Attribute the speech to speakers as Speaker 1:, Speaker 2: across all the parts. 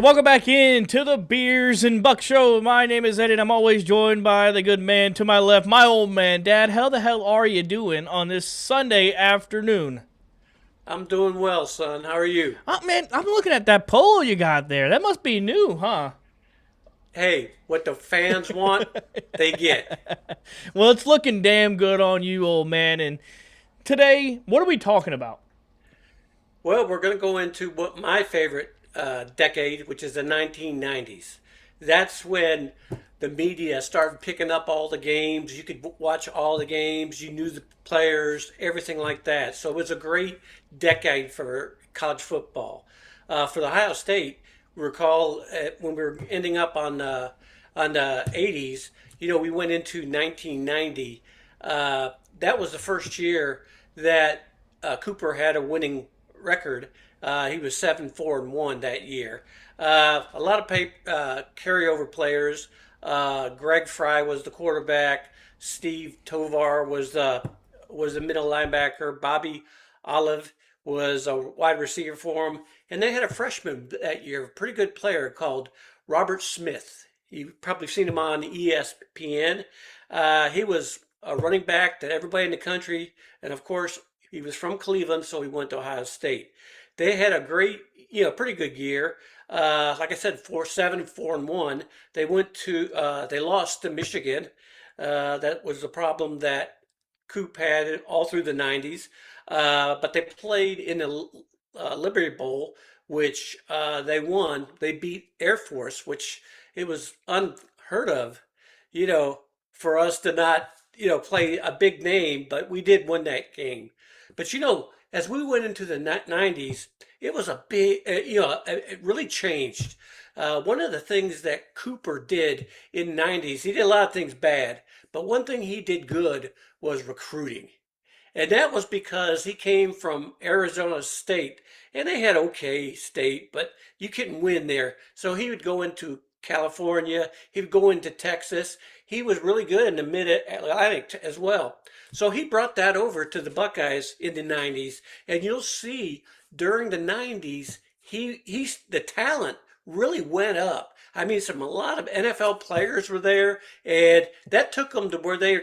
Speaker 1: Welcome back in to the Beers and Buck Show. My name is Eddie, and I'm always joined by the good man to my left, my old man, Dad. How the hell are you doing on this Sunday afternoon?
Speaker 2: I'm doing well, son. How are you?
Speaker 1: Oh, man, I'm looking at that polo you got there. That must be new, huh?
Speaker 2: Hey, what the fans want, they get.
Speaker 1: Well, it's looking damn good on you, old man. And today, what are we talking about?
Speaker 2: Well, we're going to go into what my favorite decade, which is the 1990s. That's when the media started picking up all the games. You could watch all the games. You knew the players, everything like that. So it was a great decade for college football. For the Ohio State, recall when we were ending up on the 80s. We went into 1990. That was the first year that Cooper had a winning record. He was 7-4-1 that year. A lot of carryover players. Greg Fry was the quarterback. Steve Tovar was the middle linebacker. Bobby Olive was a wide receiver for him. And they had a freshman that year, a pretty good player called Robert Smith. You've probably seen him on ESPN. He was a running back that everybody in the country, and of course, he was from Cleveland, so he went to Ohio State. They had a great, pretty good year. Like I said, 4-7-4-1. They lost to Michigan. That was the problem that Coop had all through the 90s. But they played in the Liberty Bowl, which they won. They beat Air Force, which it was unheard of, for us to not, play a big name, but we did win that game. But as we went into the 90s, it was a big, it really changed. One of the things that Cooper did in the 90s, he did a lot of things bad, but one thing he did good was recruiting. And that was because he came from Arizona State, and they had okay state, but you couldn't win there. So he would go into California, he would go into Texas. He was really good in the Mid-Atlantic as well. So he brought that over to the Buckeyes in the 90s, and you'll see during the 90s, the talent really went up. I mean, a lot of NFL players were there, and that took them to where they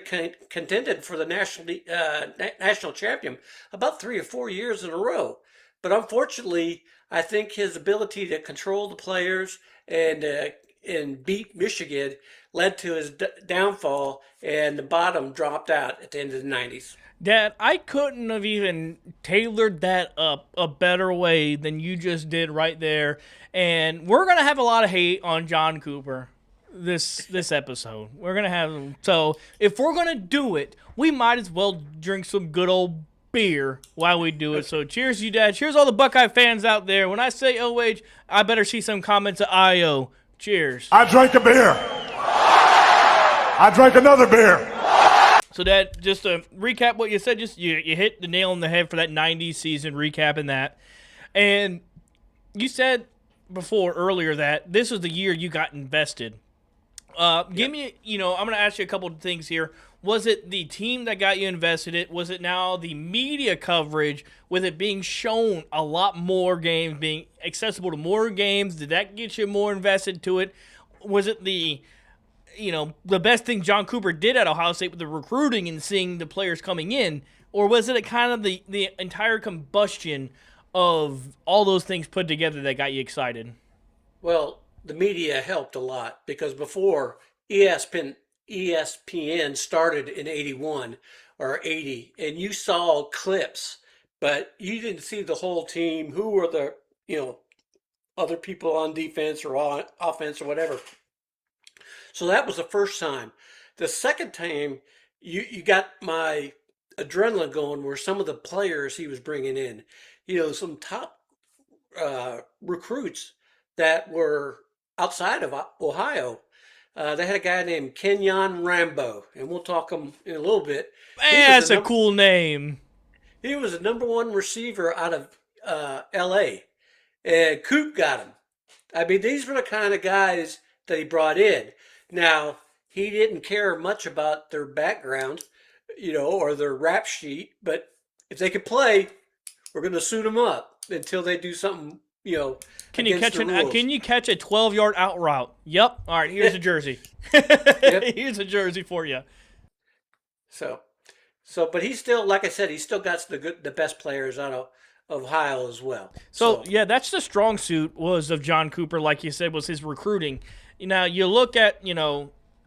Speaker 2: contended for the national champion about 3 or 4 years in a row. But unfortunately, I think his ability to control the players and beat Michigan led to his downfall, and the bottom dropped out at the end of the 90s.
Speaker 1: Dad, I couldn't have even tailored that up a better way than you just did right there. And we're gonna have a lot of hate on John Cooper this episode. We're gonna have so if we're gonna do it, we might as well drink some good old beer while we do it. So cheers, you Dad. Cheers, all the Buckeye fans out there. When I say OH, I better see some comments at IO. Cheers.
Speaker 3: I drank a beer. I drank another beer.
Speaker 1: So that, just to recap what you said, just you hit the nail on the head for that 90s season, recapping that. And you said earlier that this was the year you got invested. Give me, I'm going to ask you a couple of things here. Was it the team that got you invested in? Was it now the media coverage with it being shown a lot more games, being accessible to more games? Did that get you more invested to it? Was it the best thing John Cooper did at Ohio State with the recruiting and seeing the players coming in? Or was it a kind of the entire combustion of all those things put together that got you excited?
Speaker 2: Well, the media helped a lot because before ESPN started in 81 or 80, and you saw clips, but you didn't see the whole team, who were the, other people on defense or on offense or whatever. So that was the first time. The second time, you got my adrenaline going were some of the players he was bringing in. Some top recruits that were outside of Ohio. They had a guy named Kenyon Rambo, and we'll talk him in a little bit.
Speaker 1: That's a cool name.
Speaker 2: He was the number one receiver out of L.A., and Coop got him. I mean, these were the kind of guys that he brought in. Now, he didn't care much about their background, or their rap sheet, but if they could play, we're going to suit them up until they do something,
Speaker 1: Can you
Speaker 2: against
Speaker 1: catch
Speaker 2: the rules.
Speaker 1: Can you catch a 12-yard out route? Yep. All right, here's a jersey. Here's a jersey for you.
Speaker 2: So, but he's still, like I said, he's still got the best players out of Ohio as well.
Speaker 1: So yeah, that's the strong suit was of John Cooper, like you said, was his recruiting. Now you look at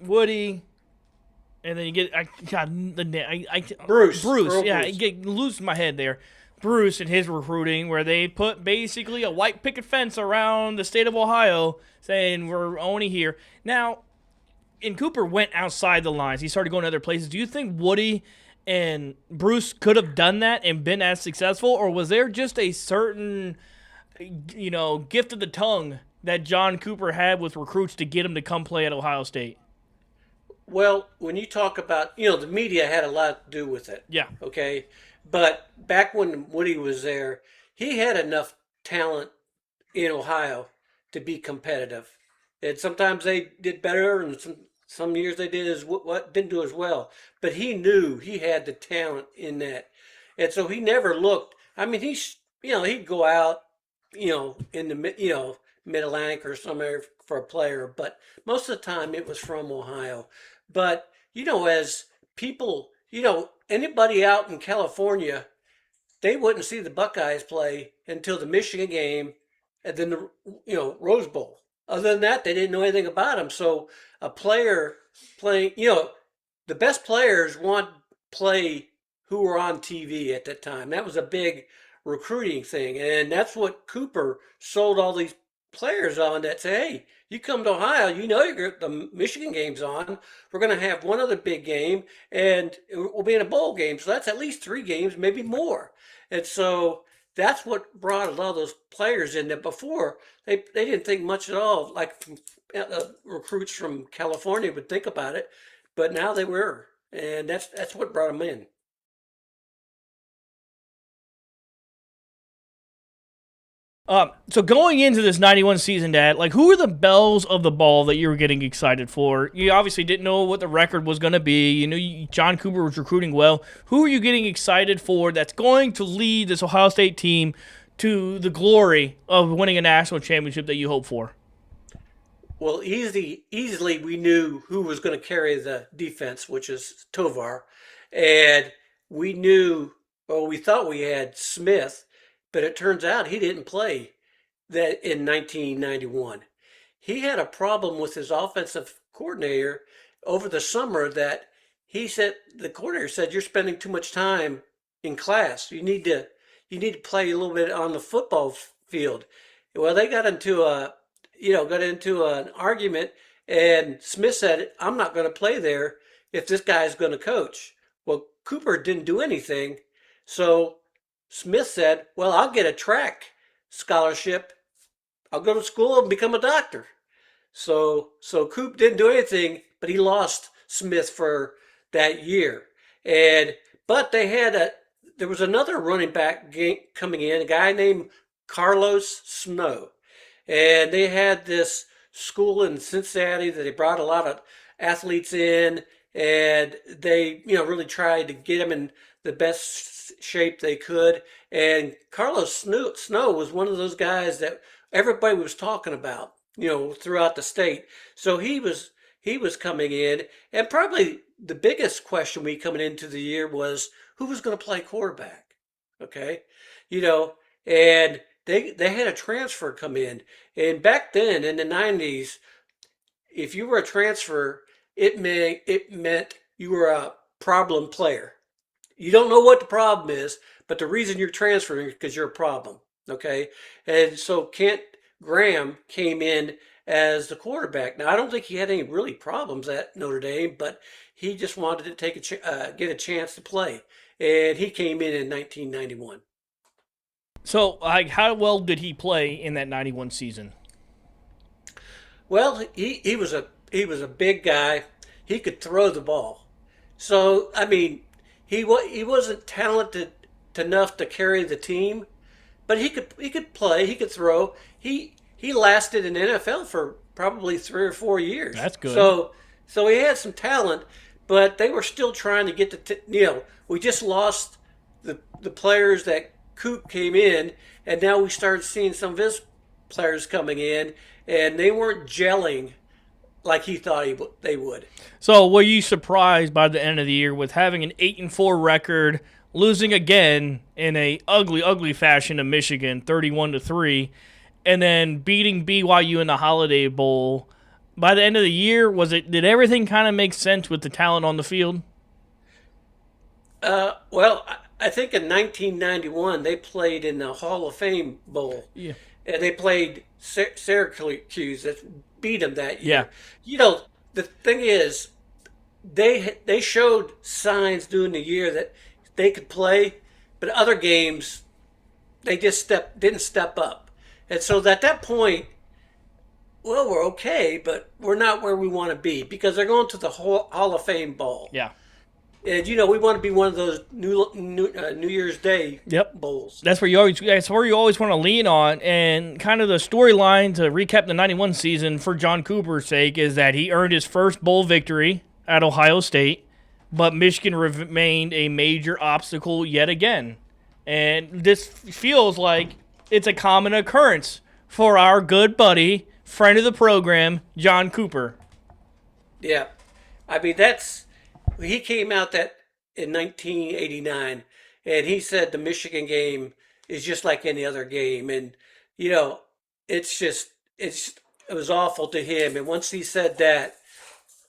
Speaker 1: Woody, and then you get
Speaker 2: Bruce.
Speaker 1: Yeah, I get losing my head there. Bruce and his recruiting, where they put basically a white picket fence around the state of Ohio, saying we're only here now. And Cooper went outside the lines. He started going to other places. Do you think Woody and Bruce could have done that and been as successful, or was there just a certain, gift of the tongue that John Cooper had with recruits to get him to come play at Ohio State?
Speaker 2: Well, when you talk about, the media had a lot to do with it.
Speaker 1: Yeah.
Speaker 2: Okay. But back when Woody was there, he had enough talent in Ohio to be competitive. And sometimes they did better, and some years they didn't do as well. But he knew he had the talent in that, and so he never looked. I mean, he'd go out, in the Mid Atlantic or somewhere for a player, but most of the time it was from Ohio. But as people, anybody out in California, they wouldn't see the Buckeyes play until the Michigan game, and then the Rose Bowl. Other than that, they didn't know anything about them. So a player playing, the best players want to play who were on TV at that time. That was a big recruiting thing, and that's what Cooper sold all these players on. That say, hey, you come to Ohio, the Michigan game's on. We're going to have one other big game, and we'll be in a bowl game. So that's at least 3 games, maybe more. And so that's what brought a lot of those players in. That before they didn't think much at all, like recruits from California would think about it, but now they were, and that's what brought them in.
Speaker 1: So going into this 91 season, Dad, who are the bells of the ball that you were getting excited for? You obviously didn't know what the record was going to be. John Cooper was recruiting well. Who are you getting excited for that's going to lead this Ohio State team to the glory of winning a national championship that you hope for?
Speaker 2: Well, easily we knew who was going to carry the defense, which is Tovar. And we thought we had Smith, but it turns out he didn't play that in 1991. He had a problem with his offensive coordinator over the summer that the coordinator said, you're spending too much time in class. You need to play a little bit on the football field. Well, they got into an argument, and Smith said, I'm not going to play there if this guy's going to coach. Well, Cooper didn't do anything, so Smith said, well, I'll get a track scholarship. I'll go to school and become a doctor. So Coop didn't do anything, but he lost Smith for that year. But there was another running back coming in, a guy named Carlos Snow. And they had this school in Cincinnati that they brought a lot of athletes in, and they, really tried to get him in the best shape they could. And Carlos Snow was one of those guys that everybody was talking about, throughout the state. So he was coming in, and probably the biggest question coming into the year was who was going to play quarterback. Okay, and they had a transfer come in, and back then in the 90s, if you were a transfer, it meant you were a problem player. You don't know what the problem is, but the reason you're transferring is because you're a problem. Okay, and so Kent Graham came in as the quarterback. Now I don't think he had any really problems at Notre Dame, but he just wanted to get a chance to play, and he came in 1991.
Speaker 1: So, how well did he play in that 91 season?
Speaker 2: Well, he was a big guy. He could throw the ball. So, I mean, he wasn't talented enough to carry the team, but he could play. He could throw. He lasted in the NFL for probably 3 or 4 years.
Speaker 1: That's good.
Speaker 2: So he had some talent, but they were still trying to get we just lost the players that Coop came in, and now we started seeing some of his players coming in, and they weren't gelling like he thought they would.
Speaker 1: So, were you surprised by the end of the year with having an 8-4 record, losing again in a ugly, ugly fashion to Michigan, 31-3, and then beating BYU in the Holiday Bowl? By the end of the year, did everything kind of make sense with the talent on the field?
Speaker 2: Well, I think in 1991 they played in the Hall of Fame Bowl.
Speaker 1: Yeah.
Speaker 2: And they played Syracuse that beat them that
Speaker 1: Yeah.
Speaker 2: year. You know, the thing is, they showed signs during the year that they could play, but other games they just didn't step up. And so at that point, well, we're okay, but we're not where we want to be because they're going to the Hall of Fame Bowl.
Speaker 1: Yeah.
Speaker 2: And we want to be one of those New Year's Day bowls.
Speaker 1: That's where you always want to lean on, and kind of the storyline to recap the '91 season for John Cooper's sake is that he earned his first bowl victory at Ohio State, but Michigan remained a major obstacle yet again. And this feels like it's a common occurrence for our good buddy, friend of the program, John Cooper.
Speaker 2: Yeah. I mean, he came out that in 1989, and he said the Michigan game is just like any other game. And, it was awful to him. And once he said that,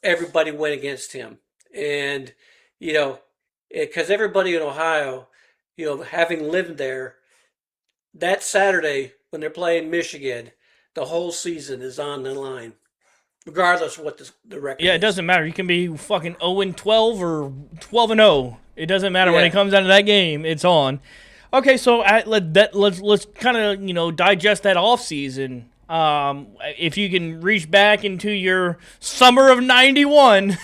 Speaker 2: everybody went against him. And, because everybody in Ohio, having lived there, that Saturday when they're playing Michigan, the whole season is on the line, regardless of what the record is.
Speaker 1: Yeah, it doesn't matter. You can be fucking 0-12 or 12-0. It doesn't matter when it comes down to that game. It's on. Okay, so let's kind of digest that off season. If you can reach back into your summer of '91,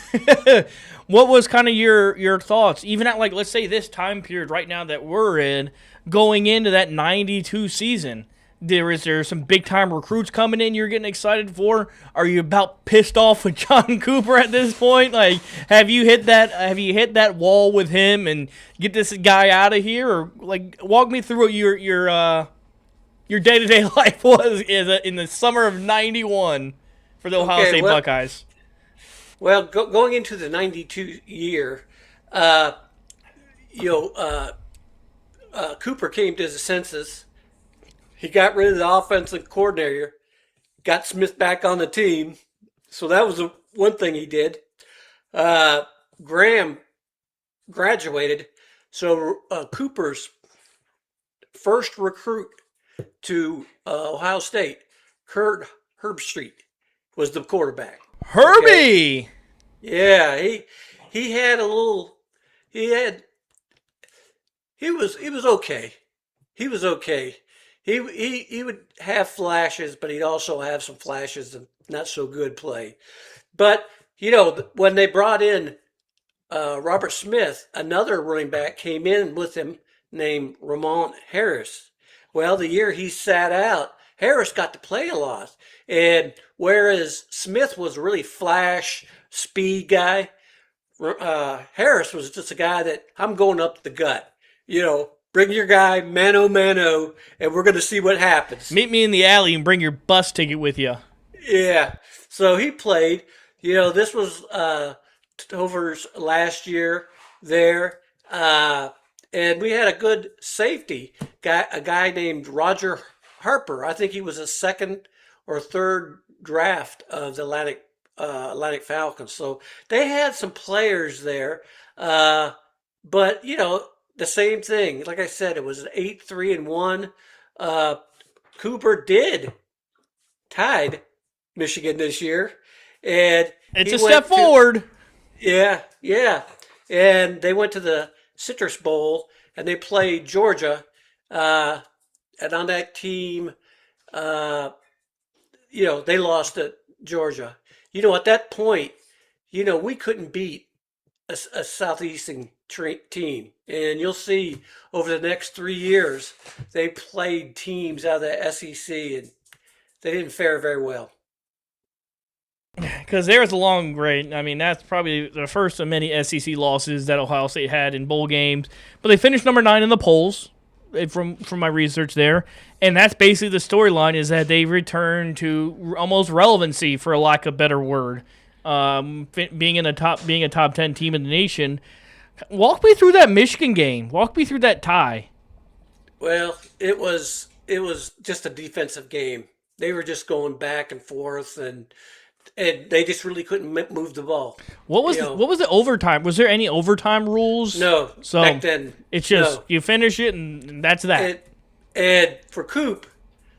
Speaker 1: what was kind of your thoughts? Even at let's say this time period right now that we're in, going into that '92 season. Is there some big time recruits coming in you're getting excited for? Are you about pissed off with John Cooper at this point? Have you hit that wall with him and get this guy out of here? Or walk me through what your day-to-day life was in the summer of '91 for the Ohio State Buckeyes.
Speaker 2: Well, going into the '92 year, Cooper came to his senses. He got rid of the offensive coordinator, got Smith back on the team. So that was one thing he did. Graham graduated. So Cooper's first recruit to Ohio State, Kurt Herbstreit, was the quarterback.
Speaker 1: Herbie!
Speaker 2: Okay? Yeah, he had a little. He was okay. He was okay. He would have flashes, but he'd also have some flashes of not so good play. But, when they brought in Robert Smith, another running back came in with him named Ramon Harris. Well, the year he sat out, Harris got to play a lot. And whereas Smith was a really flash, speed guy, Harris was just a guy that I'm going up the gut, Bring your guy, mano, and we're going to see what happens.
Speaker 1: Meet me in the alley and bring your bus ticket with you.
Speaker 2: Yeah. So he played. This was Tover's last year there. And we had a good safety guy, a guy named Roger Harper. I think he was a second or third draft of the Atlantic Falcons. So they had some players there. But, the same thing. Like I said, it was an 8-3-1. Cooper tied Michigan this year, and
Speaker 1: it's a step forward.
Speaker 2: Yeah. And they went to the Citrus Bowl, and they played Georgia. And on that team, they lost to Georgia. At that point, we couldn't beat a Southeastern team. And you'll see over the next 3 years, they played teams out of the SEC, and they didn't fare very well.
Speaker 1: Because there was a long grade. I mean, that's probably the first of many SEC losses that Ohio State had in bowl games. But they finished number 9 in the polls. from my research there, and that's basically the storyline is that they return to almost relevancy, for lack of a better word, being a top 10 team in the nation. Walk me through that Michigan game. Walk me through that tie.
Speaker 2: Well, it was just a defensive game. They were just going back and forth, and they just really couldn't move the ball.
Speaker 1: What was the overtime? Was there any overtime rules?
Speaker 2: No,
Speaker 1: So
Speaker 2: back then
Speaker 1: it's just
Speaker 2: no.
Speaker 1: you finish it and that's that.
Speaker 2: And for Coop,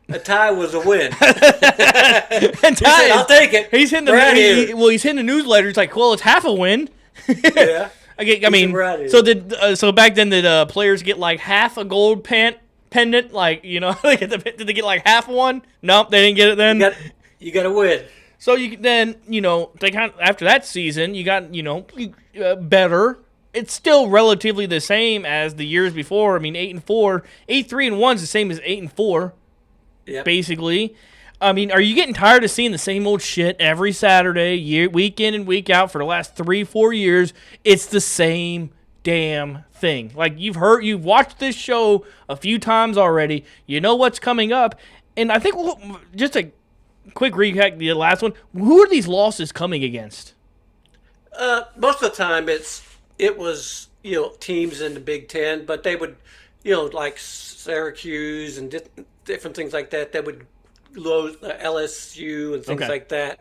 Speaker 2: a tie was a win.
Speaker 1: And
Speaker 2: He said, "I'll take it."
Speaker 1: He's hitting he's hitting the newsletter. It's like, well, it's half a win.
Speaker 2: Yeah.
Speaker 1: I mean, so back then did players get like half a gold pendant? Like, you know, did they get like half one? Nope, they didn't get it then.
Speaker 2: You got to win.
Speaker 1: So you then, you know, they kind of, after that season, you got, you know, better. It's still relatively the same as the years before. I mean, 8-4, 8-3-1 is the same as 8-4, basically. I mean, are you getting tired of seeing the same old shit every Saturday, week in and week out for the last 3-4 years? It's the same damn thing. Like, you've watched this show a few times already. You know what's coming up. And I think just a quick recap, the last one. Who are these losses coming against?
Speaker 2: Most of the time it was, you know, teams in the Big Ten, but they would, you know, like Syracuse and different things like that. They would lose LSU and things like that.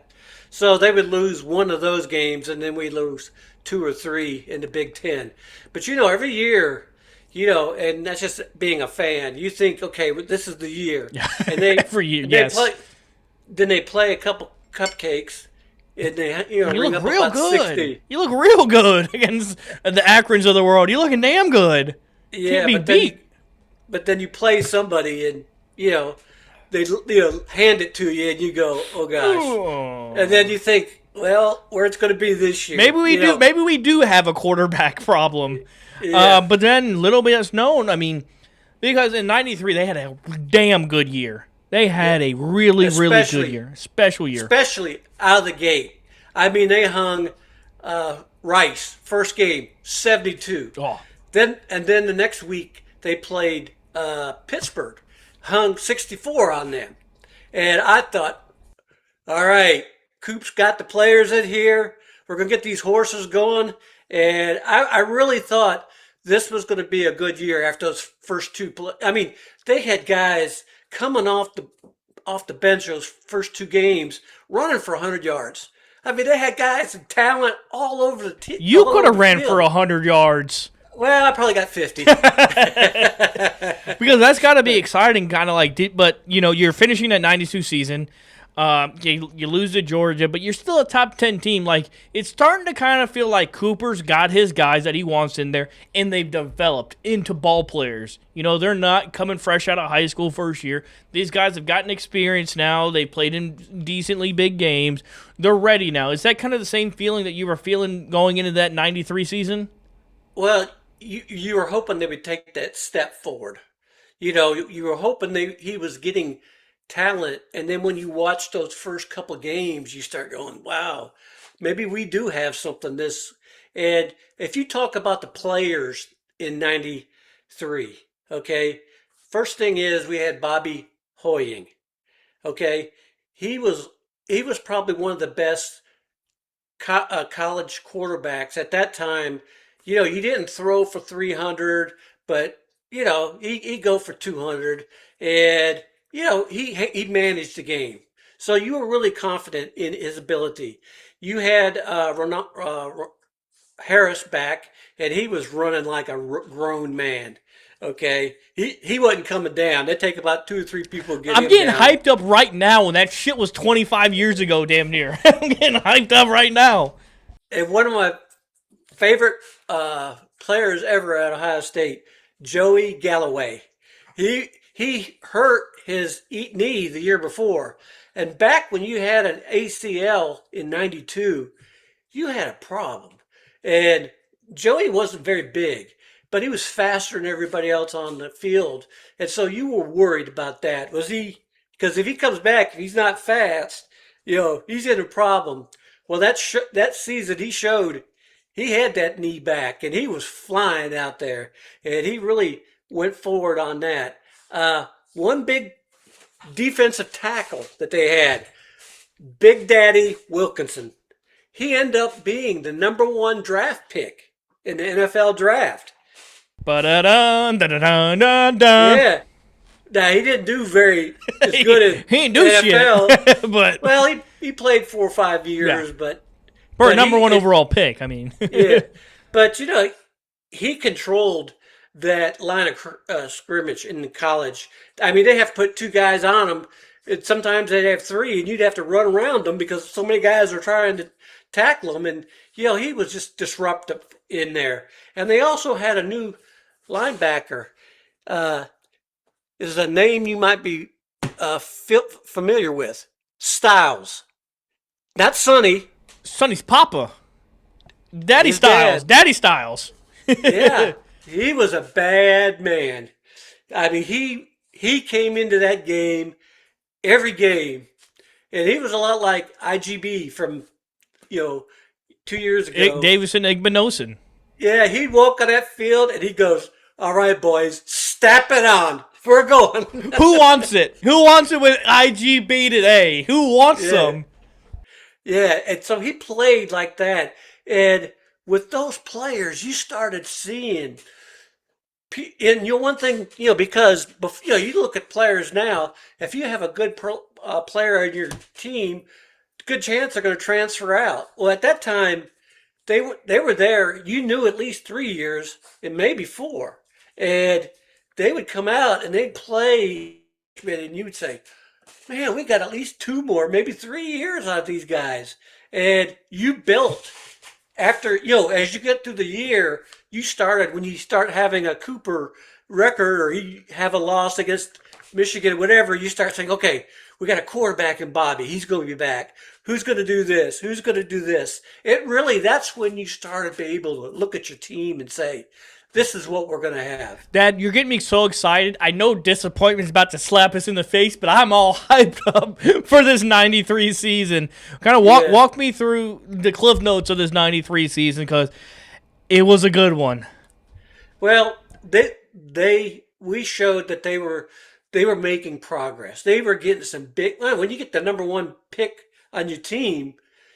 Speaker 2: So they would lose one of those games, and then we lose 2 or 3 in the Big Ten. But, you know, every year, you know, and that's just being a fan. You think, okay, this is the year. And they
Speaker 1: every year, yes.
Speaker 2: Then they play a couple cupcakes, and they, you know,
Speaker 1: you
Speaker 2: ring
Speaker 1: look
Speaker 2: up
Speaker 1: real
Speaker 2: about
Speaker 1: good.
Speaker 2: 60.
Speaker 1: You look real good against the Akrons of the world. You're looking damn good.
Speaker 2: Yeah,
Speaker 1: Can't be beat.
Speaker 2: But then you play somebody, and, you know, they, you know, hand it to you, and you go, oh gosh.
Speaker 1: Oh.
Speaker 2: And then you think, well, where it's going to be this year.
Speaker 1: Maybe we do have a quarterback problem.
Speaker 2: Yeah.
Speaker 1: But then little bit is known. I mean, because in '93 they had a damn good year. They had a really good year, special year,
Speaker 2: especially out of the gate. I mean, they hung Rice first game 72.
Speaker 1: Oh.
Speaker 2: Then the next week they played Pittsburgh, hung 64 on them, and I thought, all right, Coop's got the players in here. We're gonna get these horses going, and I really thought this was going to be a good year after those first two. I mean, they had guys coming off the bench those first 2 games running for 100 yards. I mean, they had guys and talent all over the team.
Speaker 1: You could have ran for 100 yards.
Speaker 2: Well, I probably got 50.
Speaker 1: Because that's got to be exciting, kind of like, but, you know, you're finishing that 92 season. You lose to Georgia, but you're still a top 10 team. Like, it's starting to kind of feel like Cooper's got his guys that he wants in there, and they've developed into ball players. You know, they're not coming fresh out of high school first year. These guys have gotten experience now. They played in decently big games. They're ready now. Is that kind of the same feeling that you were feeling going into that 93 season?
Speaker 2: Well, you were hoping they would take that step forward. You know, you were hoping he was getting talent, and then when you watch those first couple of games, you start going, wow, maybe we do have something this. And if you talk about the players in 93, okay, first thing is we had Bobby Hoying, okay, he was probably one of the best college quarterbacks at that time. You know, he didn't throw for 300, but, you know, he'd go for 200, and you know, he managed the game. So you were really confident in his ability. You had Harris back, and he was running like a grown man. Okay? He wasn't coming down. They'd take about 2 or 3 people to get him
Speaker 1: I'm getting
Speaker 2: down.
Speaker 1: hyped up right now, and that shit was 25 years ago, damn near. I'm getting hyped up right now.
Speaker 2: And one of my favorite players ever at Ohio State, Joey Galloway. He hurt his knee the year before. And back when you had an ACL in 92, you had a problem. And Joey wasn't very big, but he was faster than everybody else on the field. And so you were worried about that. Was he? Because if he comes back and he's not fast, you know, he's in a problem. Well, that season he showed he had that knee back, and he was flying out there. And he really went forward on that. One big defensive tackle that they had, Big Daddy Wilkinson. He ended up being the #1 draft pick in the NFL draft.
Speaker 1: Ba-da-dun, da-da-dun-dun-dun.
Speaker 2: Yeah. Now, he didn't do very as good as
Speaker 1: He didn't do
Speaker 2: NFL.
Speaker 1: shit. But
Speaker 2: Well, he played 4 or 5 years,
Speaker 1: Yeah.
Speaker 2: but
Speaker 1: for a
Speaker 2: but
Speaker 1: #1 overall pick, I mean.
Speaker 2: yeah. But he controlled that line of scrimmage in college. I mean, they have to put 2 guys on them. And sometimes they'd have 3, and you'd have to run around them because so many guys are trying to tackle him. And he was just disruptive in there. And they also had a new linebacker. Is a name you might be familiar with. Styles. Not Sonny.
Speaker 1: Sonny's Papa. Daddy
Speaker 2: His
Speaker 1: Styles.
Speaker 2: dad.
Speaker 1: Daddy Styles.
Speaker 2: Yeah. He was a bad man. I mean, he came into that game every game. And he was a lot like IGB from, 2 years ago.
Speaker 1: Ig Davison Igbinosin.
Speaker 2: Yeah, he'd walk on that field and he goes, "All right, boys, step it on. We're going."
Speaker 1: Who wants it? Who wants it with IGB today? Who wants some?
Speaker 2: Yeah, and so he played like that. And with those players, you started seeing, and one thing, because you look at players now, if you have a good player on your team, good chance they're going to transfer out. Well, at that time, they were there. You knew at least 3 years and maybe 4, and they would come out and they'd play, and you would say, "Man, we got at least 2 more, maybe 3 years out of these guys." And you built after, as you get through the year, when you start having a Cooper record or you have a loss against Michigan, whatever, you start saying, "Okay, we got a quarterback in Bobby. He's going to be back. Who's going to do this? Who's going to do this?" That's when you started to be able to look at your team and say, "This is what we're going to have."
Speaker 1: Dad, you're getting me so excited. I know disappointment's about to slap us in the face, but I'm all hyped up for this 93 season. Kind of walk me through the cliff notes of this 93 season because it was a good one.
Speaker 2: Well, we showed that they were making progress. They were getting some big. When you get the #1 pick on your team,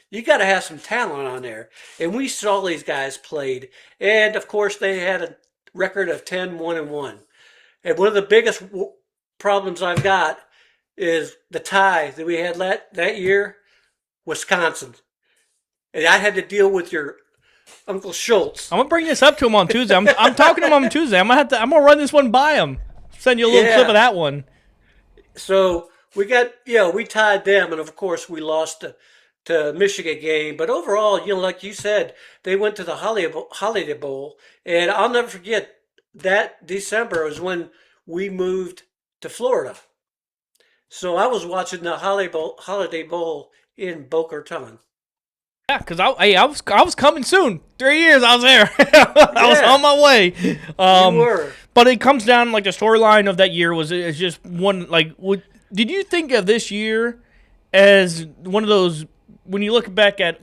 Speaker 2: you got to have some talent on there. And we saw these guys played, and of course they had a record of 10-1-1. And one of the biggest problems I've got is the tie that we had that year, Wisconsin, and I had to deal with your Uncle Schultz.
Speaker 1: I'm gonna bring this up to him on Tuesday. I'm talking to him on Tuesday. I'm gonna run this one by him. Send you a little clip of that one.
Speaker 2: So we tied them, and of course we lost to Michigan game. But overall, like you said, they went to the Holiday Bowl, and I'll never forget that December was when we moved to Florida. So I was watching the Holiday Bowl in Boca Raton.
Speaker 1: Yeah, because I was coming soon. 3 years I was there. I was on my way.
Speaker 2: You were.
Speaker 1: But it comes down like the storyline of that year is just one like. Did you think of this year as one of those when you look back at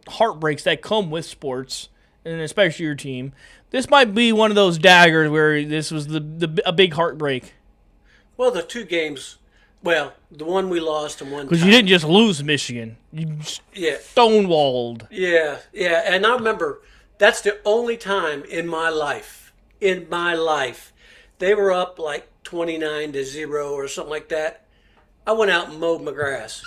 Speaker 1: heartbreaks that come with sports and especially your team? This might be one of those daggers where this was a big heartbreak.
Speaker 2: Well, the 2 games. Well, the one we lost and one
Speaker 1: because you didn't just lose Michigan. You stonewalled.
Speaker 2: Yeah, and I remember that's the only time in my life, they were up like 29-0 or something like that. I went out and mowed my grass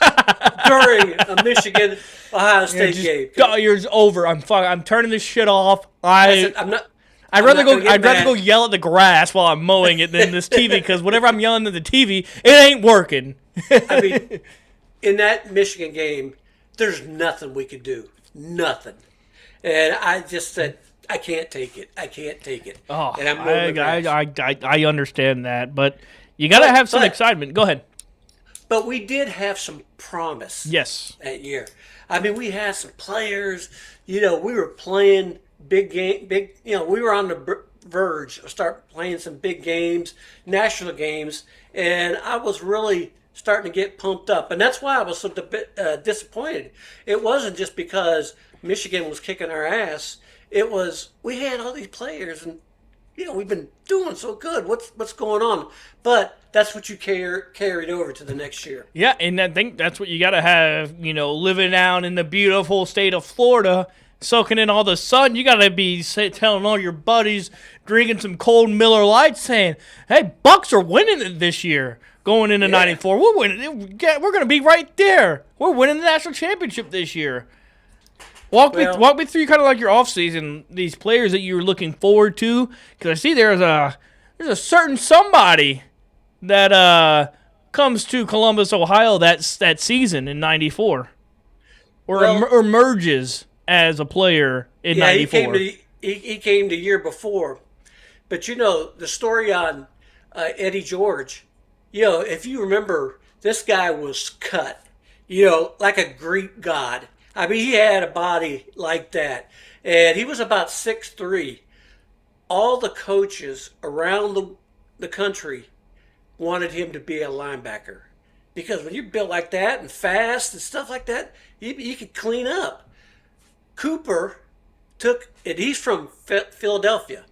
Speaker 2: during a Michigan Ohio State game.
Speaker 1: Year's over. I'm turning this shit off.
Speaker 2: I'm not.
Speaker 1: I'd rather go yell at the grass while I'm mowing it than this TV because whenever I'm yelling at the TV, it ain't working.
Speaker 2: I mean, in that Michigan game, there's nothing we could do. Nothing. And I just said, I can't take it.
Speaker 1: Oh,
Speaker 2: and
Speaker 1: I understand that, but you got to have some excitement. Go ahead.
Speaker 2: But we did have some promise.
Speaker 1: Yes.
Speaker 2: That year. I mean, we had some players. We were playing big game. We were on the verge of start playing some big games, national games, and I was really starting to get pumped up. And that's why I was so disappointed. It wasn't just because Michigan was kicking our ass. It was we had all these players, and we've been doing so good. What's going on? But that's what you carried over to the next year.
Speaker 1: Yeah, and I think that's what you got to have, living down in the beautiful state of Florida, soaking in all the sun. You got to be telling all your buddies, drinking some cold Miller Lite, saying, hey, Bucks are winning it this year. Going into 94, we're winning. We're going to be right there. We're winning the national championship this year. Walk me through kind of like your offseason, these players that you're looking forward to, because I see there's a certain somebody that comes to Columbus, Ohio that season in 94, or emerges as a player in 94.
Speaker 2: He came the year before. But, the story on Eddie George, if you remember, this guy was cut, like a Greek god. I mean, he had a body like that. And he was about 6'3". All the coaches around the country wanted him to be a linebacker. Because when you're built like that and fast and stuff like that, you could clean up. Cooper and he's from Philadelphia.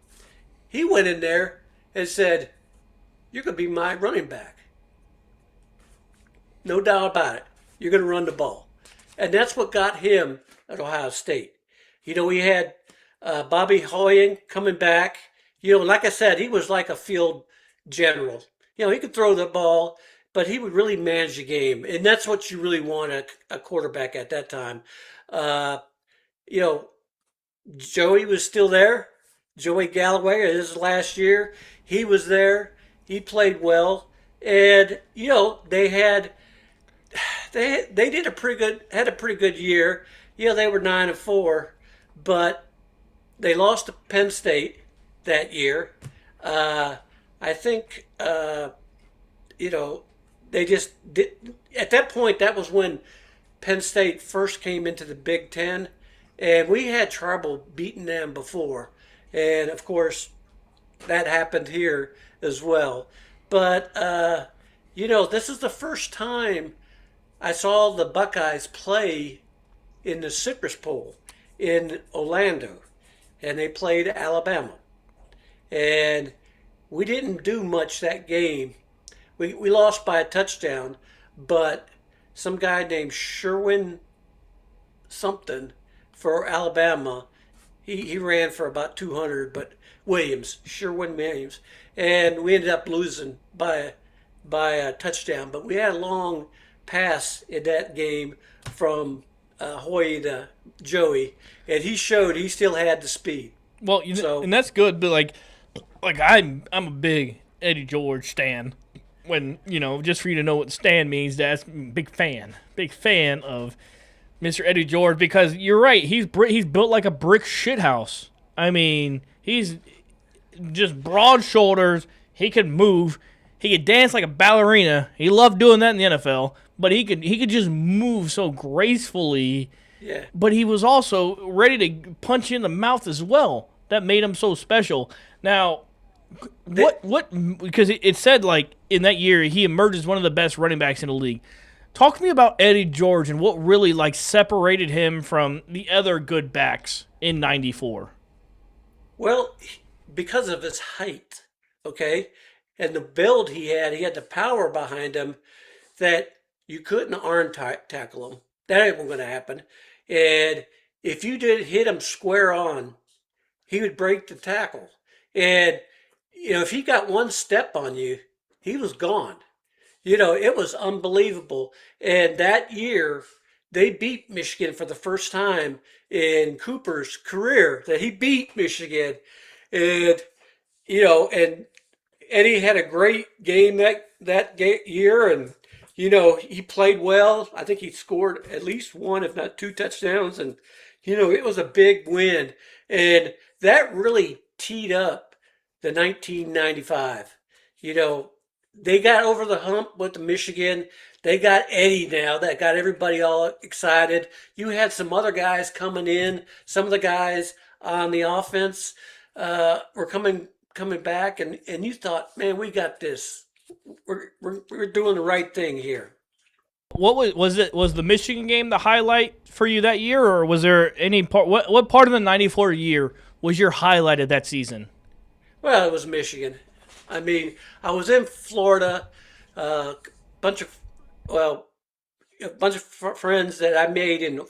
Speaker 2: He went in there and said, you're going to be my running back. No doubt about it. You're going to run the ball. And that's what got him at Ohio State. He had Bobby Hoying coming back. Like I said, he was like a field general. He could throw the ball, but he would really manage the game. And that's what you really want a quarterback at that time. Joey was still there. Joey Galloway, his last year, he was there. He played well. And, they had a pretty good year. They were 9-4, but they lost to Penn State that year. I think they just did. At that point, that was when Penn State first came into the Big Ten, and we had trouble beating them before, and of course, that happened here as well. But this is the first time I saw the Buckeyes play in the Citrus Bowl in Orlando, and they played Alabama. And we didn't do much that game. We lost by a touchdown, but some guy named Sherwin something for Alabama, he ran for about 200, but Sherwin Williams, and we ended up losing by a touchdown. But we had a long pass in that game from Hoy to Joey, and he showed he still had the speed.
Speaker 1: Well, and that's good, but like I'm a big Eddie George stan. When just for you to know what stan means, that's big fan of Mr. Eddie George, because you're right, he's built like a brick shithouse. I mean, he's just broad shoulders. He could move. He could dance like a ballerina. He loved doing that in the NFL. But he could just move so gracefully.
Speaker 2: Yeah.
Speaker 1: But he was also ready to punch you in the mouth as well. That made him so special. Now, because it said like in that year he emerged as one of the best running backs in the league. Talk to me about Eddie George and what really like separated him from the other good backs in 94.
Speaker 2: Well, because of his height, okay, and the build he had the power behind him that you couldn't arm tackle him. That ain't going to happen. And if you did hit him square on, he would break the tackle. And, if he got one step on you, he was gone. It was unbelievable. And that year, they beat Michigan for the first time in Cooper's career, that he beat Michigan. And, and Eddie had a great game that year, and he played well. I think he scored at least one, if not two touchdowns. And, it was a big win. And that really teed up the 1995. They got over the hump with the Michigan. They got Eddie now. That got everybody all excited. You had some other guys coming in. Some of the guys on the offense were coming back. And you thought, man, we got this. We're doing the right thing here.
Speaker 1: What was it? Was the Michigan game the highlight for you that year, or was there any part? What part of the '94 year was your highlight of that season?
Speaker 2: Well, it was Michigan. I mean, I was in Florida. Uh, bunch of well, a bunch of friends that I made and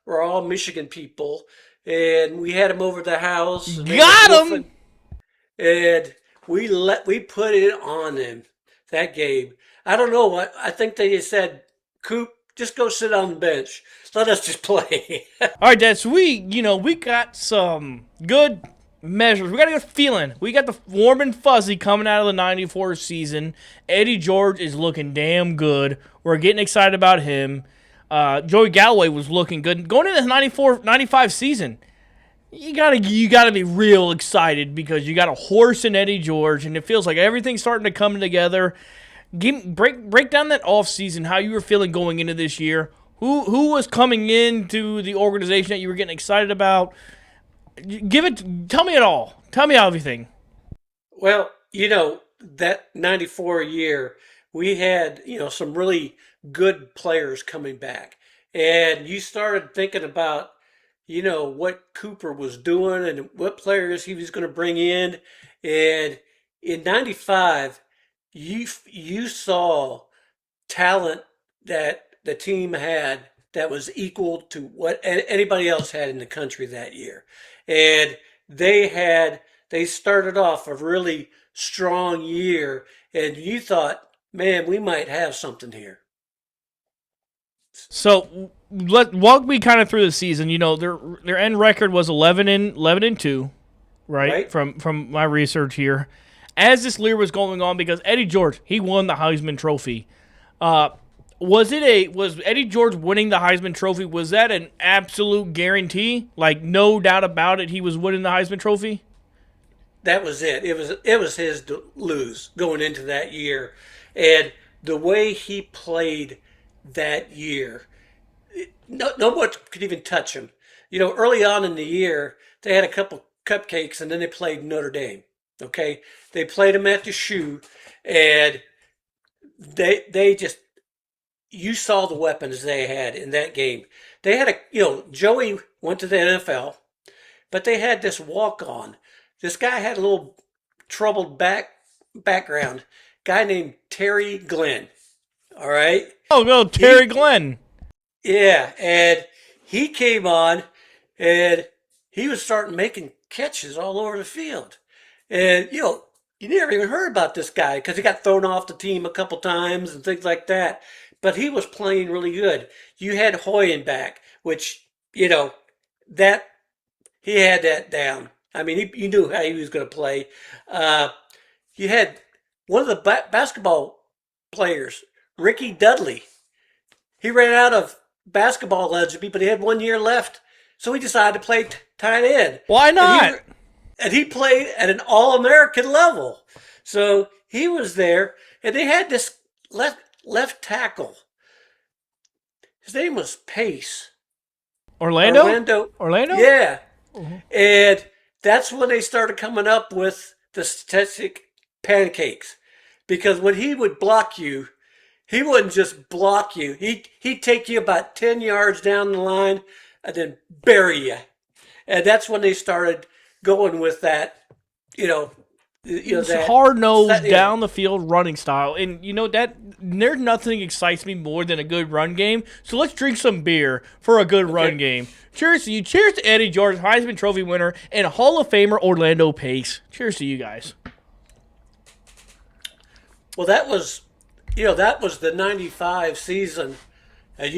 Speaker 2: were all Michigan people, and we had them over to the house. And they were
Speaker 1: Got him.
Speaker 2: goofing, and we put it on them that game. I don't know what I think they just said. Coop, just go sit on the bench. Let us just play.
Speaker 1: All right, Dad. So we got some good measures. We got a good feeling. We got the warm and fuzzy coming out of the '94 season. Eddie George is looking damn good. We're getting excited about him. Joey Galloway was looking good going into the '94-'95 season. You gotta be real excited because you got a horse in Eddie George, and it feels like everything's starting to come together. Break down that off season, how you were feeling going into this year. Who was coming into the organization that you were getting excited about? Tell me it all. Tell me everything.
Speaker 2: Well, that 94 year, we had, some really good players coming back. And you started thinking about, what Cooper was doing and what players he was going to bring in. And in 95, you saw talent that the team had that was equal to what anybody else had in the country that year. And they started off a really strong year, and you thought, man, we might have something here.
Speaker 1: So walk me kind of through the season. Their end record was 11-2, right? From my research here. As this year was going on, because Eddie George, he won the Heisman Trophy. Was Eddie George winning the Heisman Trophy? Was that an absolute guarantee? Like, no doubt about it, he was winning the Heisman Trophy?
Speaker 2: That was it. It was his to lose going into that year. And the way he played that year, no one could even touch him. Early on in the year, they had a couple cupcakes, and then they played Notre Dame. Okay? They played them at the shoe, and they just, you saw the weapons they had in that game. They had Joey went to the NFL, but they had this walk-on. This guy had a little troubled background. Guy named Terry Glenn. All right?
Speaker 1: Oh, no, Terry Glenn.
Speaker 2: Yeah, and he came on, and he was starting making catches all over the field. And, you never even heard about this guy because he got thrown off the team a couple times and things like that. But he was playing really good. You had Hoyen back, which, that he had that down. I mean, you knew how he was going to play. You had one of the basketball players, Ricky Dudley. He ran out of basketball eligibility, but he had 1 year left. So he decided to play tight end.
Speaker 1: Why not?
Speaker 2: And he played at an All-American level. So he was there, and they had this left tackle. His name was Pace.
Speaker 1: Orlando?
Speaker 2: Yeah. Mm-hmm. And that's when they started coming up with the statistic pancakes. Because when he would block you, he wouldn't just block you. He'd take you about 10 yards down the line and then bury you. And that's when they started going with that, that
Speaker 1: hard-nosed, down-the-field running style. And, that there's nothing excites me more than a good run game. So let's drink some beer for a good run game. Cheers to you. Cheers to Eddie George, Heisman Trophy winner, and Hall of Famer Orlando Pace. Cheers to you guys.
Speaker 2: Well, that was the 95 season. And,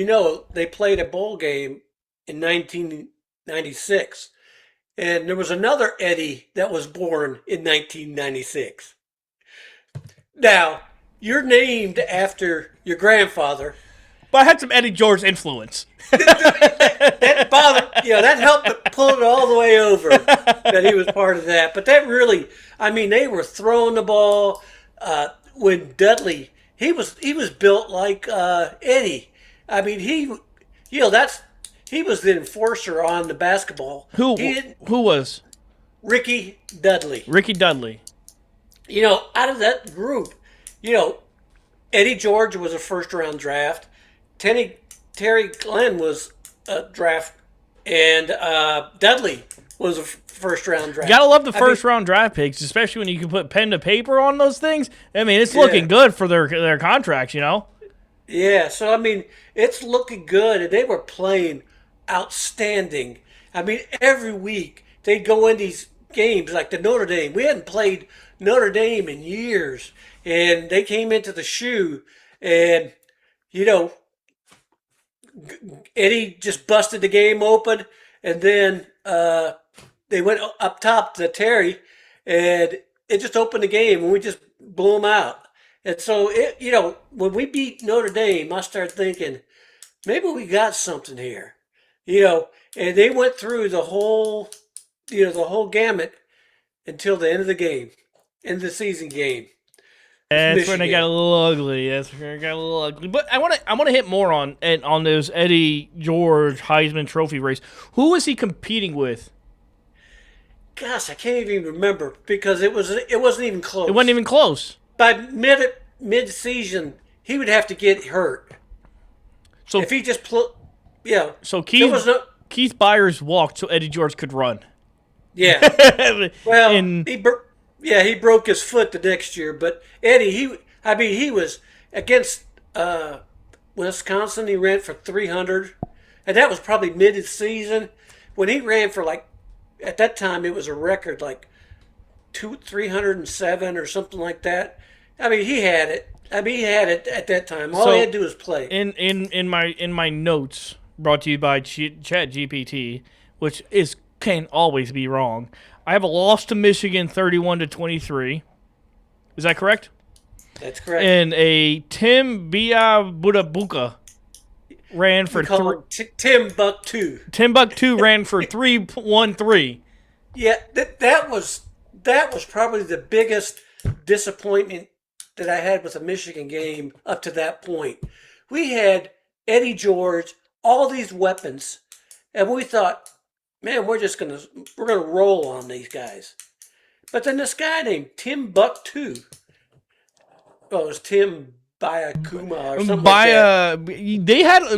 Speaker 2: they played a bowl game in 1996. And there was another Eddie that was born in 1996. Now, you're named after your grandfather.
Speaker 1: But I had some Eddie George influence.
Speaker 2: That helped to pull it all the way over that he was part of that. But that really, they were throwing the ball. When Dudley, he was built like Eddie. He was the enforcer on the basketball.
Speaker 1: Who was?
Speaker 2: Ricky Dudley.
Speaker 1: Ricky Dudley.
Speaker 2: Out of that group, Eddie George was a first-round draft. Terry Glenn was a draft. And Dudley was a first round draft.
Speaker 1: You gotta love the first round draft picks, especially when you can put pen to paper on those things. I mean, it's looking good for their contracts, you know?
Speaker 2: Yeah, so I mean, it's looking good, and they were playing outstanding. I mean, every week they'd go in these games like the Notre Dame. We hadn't played Notre Dame in years, and they came into the shoe, and you know, Eddie just busted the game open, and then they went up top to Terry, and it just opened the game, and we just blew them out. And so, when we beat Notre Dame, I started thinking, maybe we got something here, and they went through the whole gamut until the end of the game, end of the season game.
Speaker 1: That's when it got a little ugly. But I want to hit more on those Eddie George Heisman Trophy race. Who was he competing with?
Speaker 2: Gosh, I can't even remember because it wasn't even close.
Speaker 1: It wasn't even close.
Speaker 2: By mid-season, he would have to get hurt.
Speaker 1: So
Speaker 2: if he just
Speaker 1: So Keith Byers walked so Eddie George could run.
Speaker 2: Yeah. Well, he broke his foot the next year, but Eddie, he was against Wisconsin. He ran for 300, and that was probably mid-season when he ran for at that time it was a record 307 or something like that. I mean, he had it. At that time. All he had to do was play.
Speaker 1: In my notes brought to you by ChatGPT, which can always be wrong. I have a loss to Michigan 31-23. Is that correct?
Speaker 2: That's correct.
Speaker 1: And a Tim Biabudabuka ran for
Speaker 2: Timbuktu.
Speaker 1: Timbuktu ran for 3-1-3.
Speaker 2: Yeah, that was probably the biggest disappointment that I had with a Michigan game up to that point. We had Eddie George, all these weapons, and we thought, man, we're gonna roll on these guys. But then this guy named Timbuktu, it was Tim Bayakuma or something like that.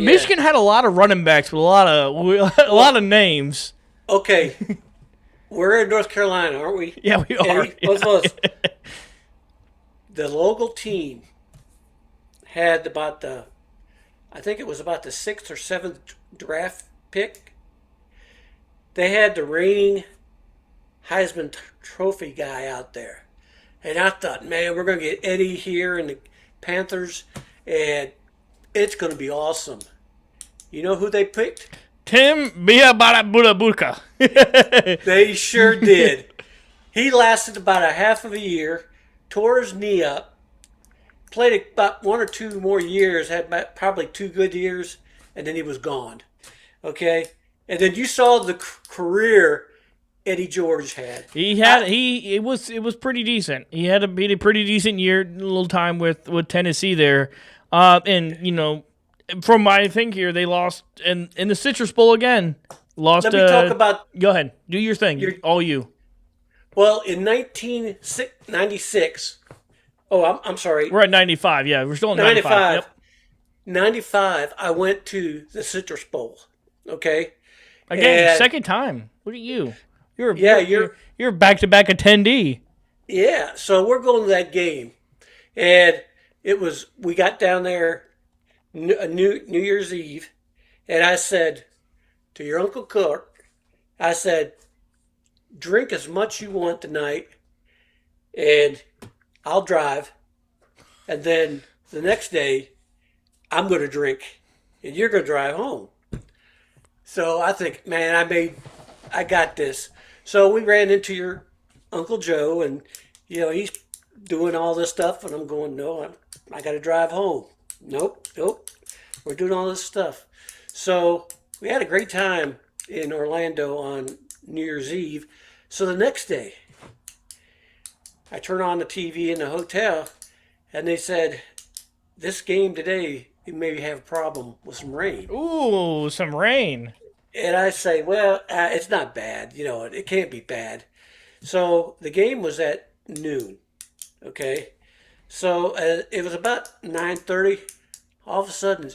Speaker 1: Michigan had a lot of running backs with a lot of names.
Speaker 2: Okay, we're in North Carolina, aren't we?
Speaker 1: Yeah, we are.
Speaker 2: The local team had I think it was about the 6th or 7th draft pick. They had the reigning Heisman Trophy guy out there. And I thought, man, we're going to get Eddie here and the Panthers, and it's going to be awesome. You know who they picked?
Speaker 1: Tim Biabudabuka.
Speaker 2: They sure did. He lasted about a half of a year, tore his knee up, played about 1 or 2 more years, had probably 2 good years, and then he was gone. Okay? And then you saw the career Eddie George had.
Speaker 1: It was pretty decent. He had a pretty decent year, a little time with Tennessee there. And from my thing here, they lost in the Citrus Bowl again. Let
Speaker 2: me talk about.
Speaker 1: Go ahead, do your thing. All you.
Speaker 2: Well, in 1996. Oh, I'm sorry.
Speaker 1: We're at 95. Yeah, we're still at 95. Yep.
Speaker 2: 95. I went to the Citrus Bowl. Okay.
Speaker 1: Again, second time. Look at you. You're a back-to-back attendee.
Speaker 2: Yeah. So we're going to that game, and we got down there New Year's Eve, and I said to your Uncle Kurt, I said, drink as much you want tonight, and I'll drive, and then the next day I'm going to drink, and you're going to drive home. So I think, man, I got this. So we ran into your Uncle Joe, and he's doing all this stuff, and I'm going, no, I got to drive home. Nope. We're doing all this stuff. So we had a great time in Orlando on New Year's Eve. So the next day, I turn on the TV in the hotel, and they said, this game today, you maybe have a problem with some rain.
Speaker 1: Ooh, some rain.
Speaker 2: And I say, well, it's not bad. It can't be bad. So the game was at noon, okay? So it was about 9:30. All of a sudden,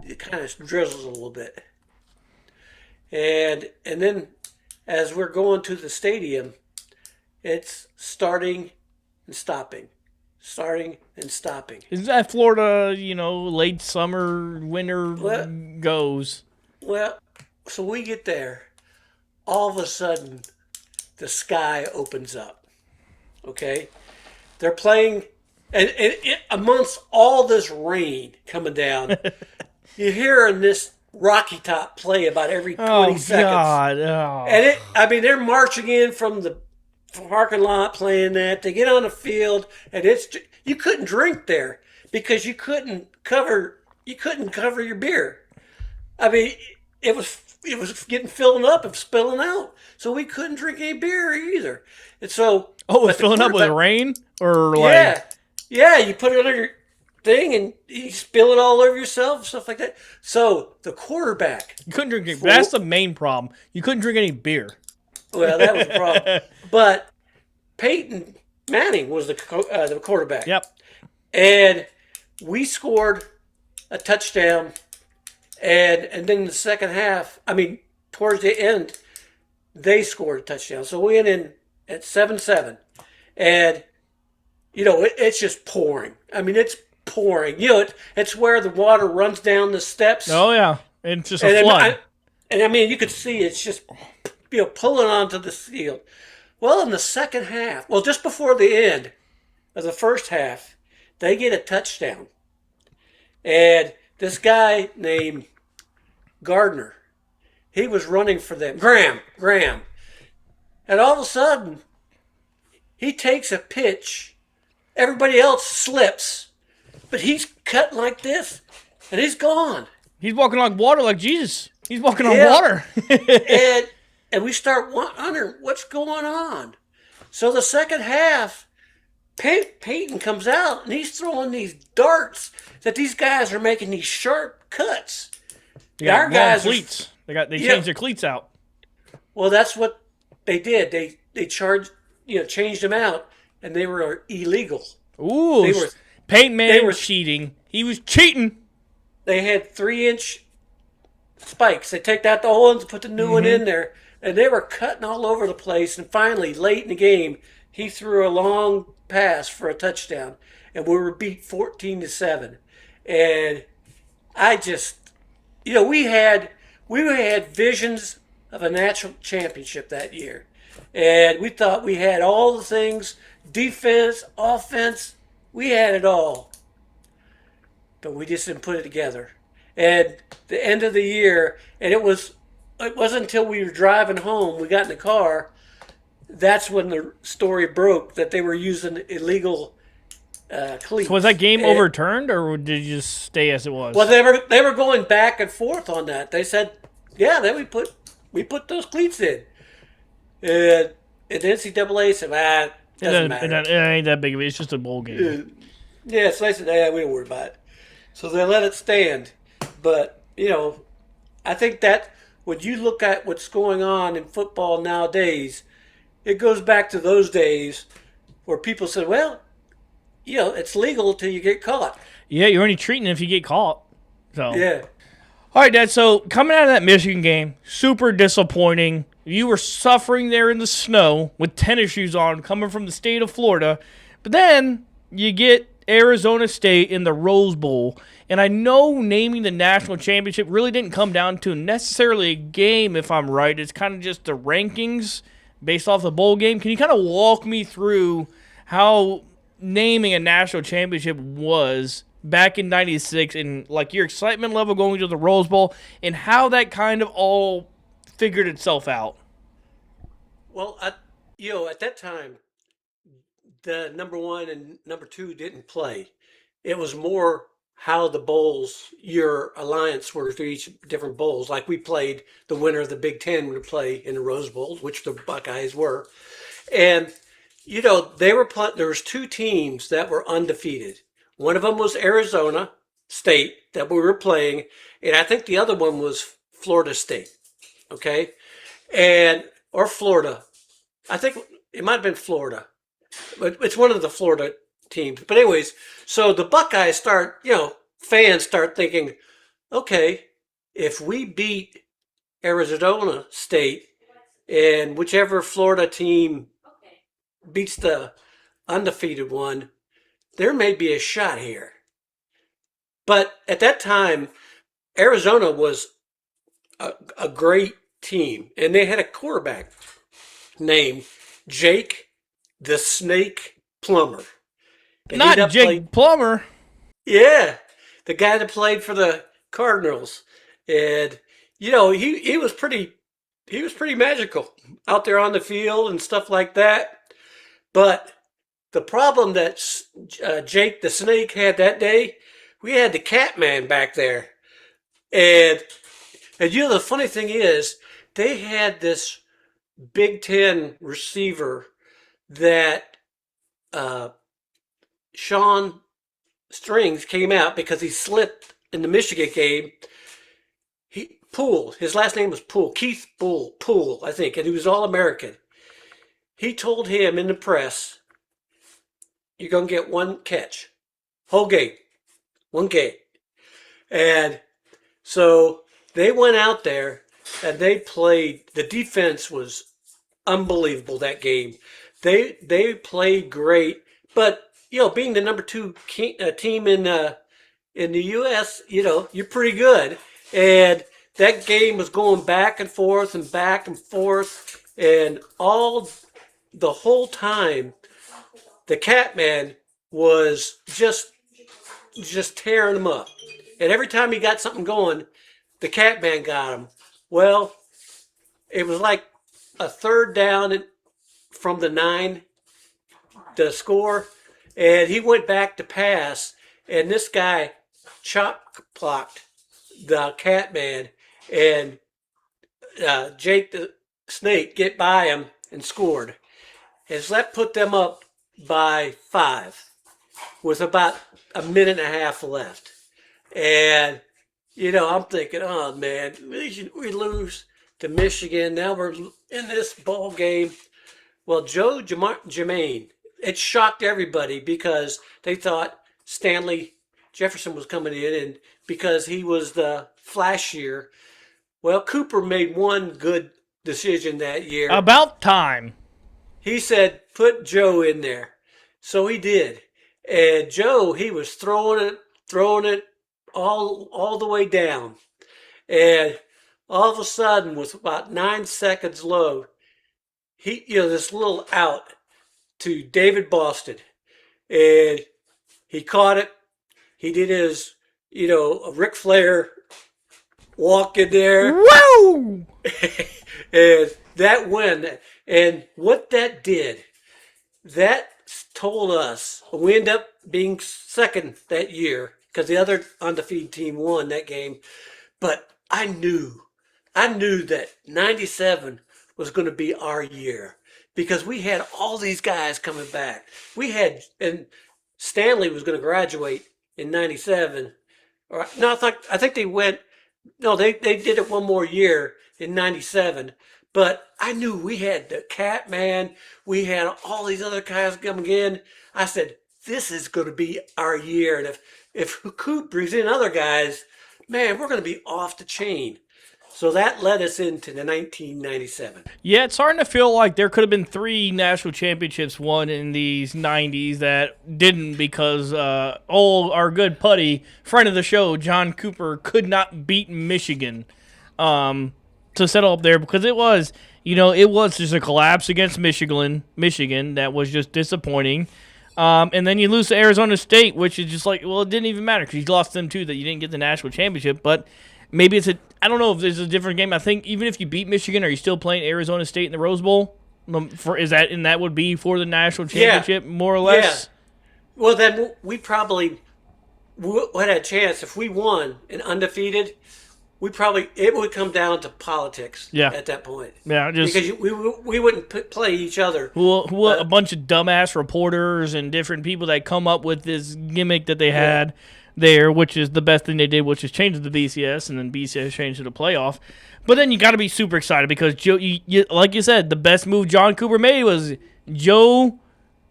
Speaker 2: it kind of drizzles a little bit. And then as we're going to the stadium, it's starting and stopping, starting and stopping.
Speaker 1: Is that Florida, late summer, winter
Speaker 2: Well,
Speaker 1: goes?
Speaker 2: well, so we get there. All of a sudden, the sky opens up. Okay? They're playing, and amongst all this rain coming down, you hear this Rocky Top play about every 20 seconds.
Speaker 1: God. Oh.
Speaker 2: And they're marching in from the parking lot playing that. They get on the field, and you couldn't drink there because you couldn't cover your beer. I mean, it was getting filled up and spilling out, so we couldn't drink any beer either. And so,
Speaker 1: it's filling up with rain, or like
Speaker 2: yeah, you put it under your thing and you spill it all over yourself, stuff like that. So the quarterback,
Speaker 1: you couldn't drink any. That's the main problem. You couldn't drink any beer.
Speaker 2: Well, that was the problem. But Peyton Manning was the quarterback.
Speaker 1: Yep.
Speaker 2: And we scored a touchdown, and then in the second half, towards the end, they scored a touchdown. So we went in at 7-7, and it's just pouring. It's pouring. It's where the water runs down the steps.
Speaker 1: Oh yeah, it's just a flood.
Speaker 2: You could see it's just pulling onto the field. Well, in the second half, just before the end of the first half, they get a touchdown. And this guy named Gardner, he was running for them. Graham. And all of a sudden, he takes a pitch. Everybody else slips. But he's cutting like this, and he's gone.
Speaker 1: He's walking like water, like Jesus. He's walking on water.
Speaker 2: And we start wondering what's going on. So the second half, Peyton comes out and he's throwing these darts that these guys are making these sharp cuts.
Speaker 1: Our guys cleats. They changed their cleats out.
Speaker 2: Well, that's what they did. They changed them out, and they were illegal.
Speaker 1: Ooh, Peyton Manning was cheating. He was cheating.
Speaker 2: They had 3-inch spikes. They take out the old ones and put the new one in there. And they were cutting all over the place. And finally, late in the game, he threw a long pass for a touchdown. And we were beat 14-7. And I just, we had visions of a national championship that year. And we thought we had all the things, defense, offense, we had it all. But we just didn't put it together. And the end of the year, and it wasn't until we were driving home, we got in the car, that's when the story broke that they were using illegal cleats.
Speaker 1: So was that game overturned, or did you just stay as it was?
Speaker 2: Well, they were going back and forth on that. They said, yeah, then we put those cleats in. And the NCAA said, doesn't matter.
Speaker 1: It ain't that big of it. It's just a bowl game.
Speaker 2: Yeah, so they said, we don't worry about it. So they let it stand. But, I think that when you look at what's going on in football nowadays, it goes back to those days where people said, well, it's legal until you get caught.
Speaker 1: Yeah, you're only treating it if you get caught. So
Speaker 2: yeah.
Speaker 1: All right, Dad, so coming out of that Michigan game, super disappointing. You were suffering there in the snow with tennis shoes on coming from the state of Florida. But then you get Arizona State in the Rose Bowl. And I know naming the national championship really didn't come down to necessarily a game, if I'm right. It's kind of just the rankings based off the bowl game. Can you kind of walk me through how naming a national championship was back in 96 and like your excitement level going to the Rose Bowl and how that kind of all figured itself out?
Speaker 2: Well, at that time, the number 1 and number 2 didn't play. It was more how the bowls, your alliance were to each different bowls. Like we played, the winner of the Big Ten would play in the Rose Bowl, which the Buckeyes were. And, they were there was 2 teams that were undefeated. One of them was Arizona State that we were playing, and I think the other one was Florida State, okay? Or Florida. I think it might have been Florida, but it's one of the Florida teams. But anyways, so the Buckeyes fans start thinking, okay, if we beat Arizona State, and whichever Florida team beats the undefeated one, there may be a shot here. But at that time, Arizona was a great team, and they had a quarterback named Jake the Snake Plummer. And
Speaker 1: Not Jake Plummer.
Speaker 2: Yeah, the guy that played for the Cardinals, and he was pretty magical out there on the field and stuff like that. But the problem that Jake the Snake had that day, we had the Catman back there, and the funny thing is they had this Big Ten receiver that Sean Strings came out because he slipped in the Michigan game. His last name was Poole, Keith Poole, I think, and he was All-American. He told him in the press, "You're gonna get one catch, whole game, one game." And so they went out there and they played. The defense was unbelievable that game. They played great, but being the number 2 team in the U.S., you're pretty good. And that game was going back and forth, and the whole time, the Catman was just tearing them up. And every time he got something going, the Catman got him. Well, it was like a third down from the 9 to score, and he went back to pass, and this guy chop-blocked the Catman, and Jake the Snake get by him and scored. And so that put them up by 5 with about a minute and a half left. And, I'm thinking, oh, man, we lose to Michigan. Now we're in this ball game. Well, Joe Jermaine, it shocked everybody because they thought Stanley Jefferson was coming in, and because he was the flashier. Well, Cooper made one good decision that year.
Speaker 1: About time.
Speaker 2: He said, put Joe in there. So he did. And Joe, he was throwing it all the way down. And all of a sudden, with about 9 seconds low, this little out to David Boston. And he caught it. He did his, a Ric Flair walk in there.
Speaker 1: Woo!
Speaker 2: And that win. And what that did, that told us, we ended up being second that year because the other undefeated team won that game. But I knew that 97 was going to be our year because we had all these guys coming back. And Stanley was going to graduate in 97. No, I think they went, no, they did it one more year in 97. But I knew we had the Catman. We had all these other guys coming in. I said, this is going to be our year. And if Coop brings in other guys, man, we're going to be off the chain. So that led us into the 1997.
Speaker 1: Yeah, it's starting to feel like there could have been 3 national championships won in these 90s that didn't because our good putty, friend of the show, John Cooper, could not beat Michigan to settle up there because it was just a collapse against Michigan that was just disappointing. And then you lose to Arizona State, which is just like, well, it didn't even matter because you lost them too, that you didn't get the national championship. But maybe I don't know if there's a different game. I think even if you beat Michigan, are you still playing Arizona State in the Rose Bowl? That would be for the national championship, more or less?
Speaker 2: Yeah. Well, then we probably had a chance. If we won and undefeated, it would come down to politics at that point.
Speaker 1: Yeah,
Speaker 2: because we wouldn't play each other.
Speaker 1: A bunch of dumbass reporters and different people that come up with this gimmick that they had there, which is the best thing they did, which is change the BCS, and then BCS changed to the playoff. But then you got to be super excited because Joe, like you said, the best move John Cooper made was Joe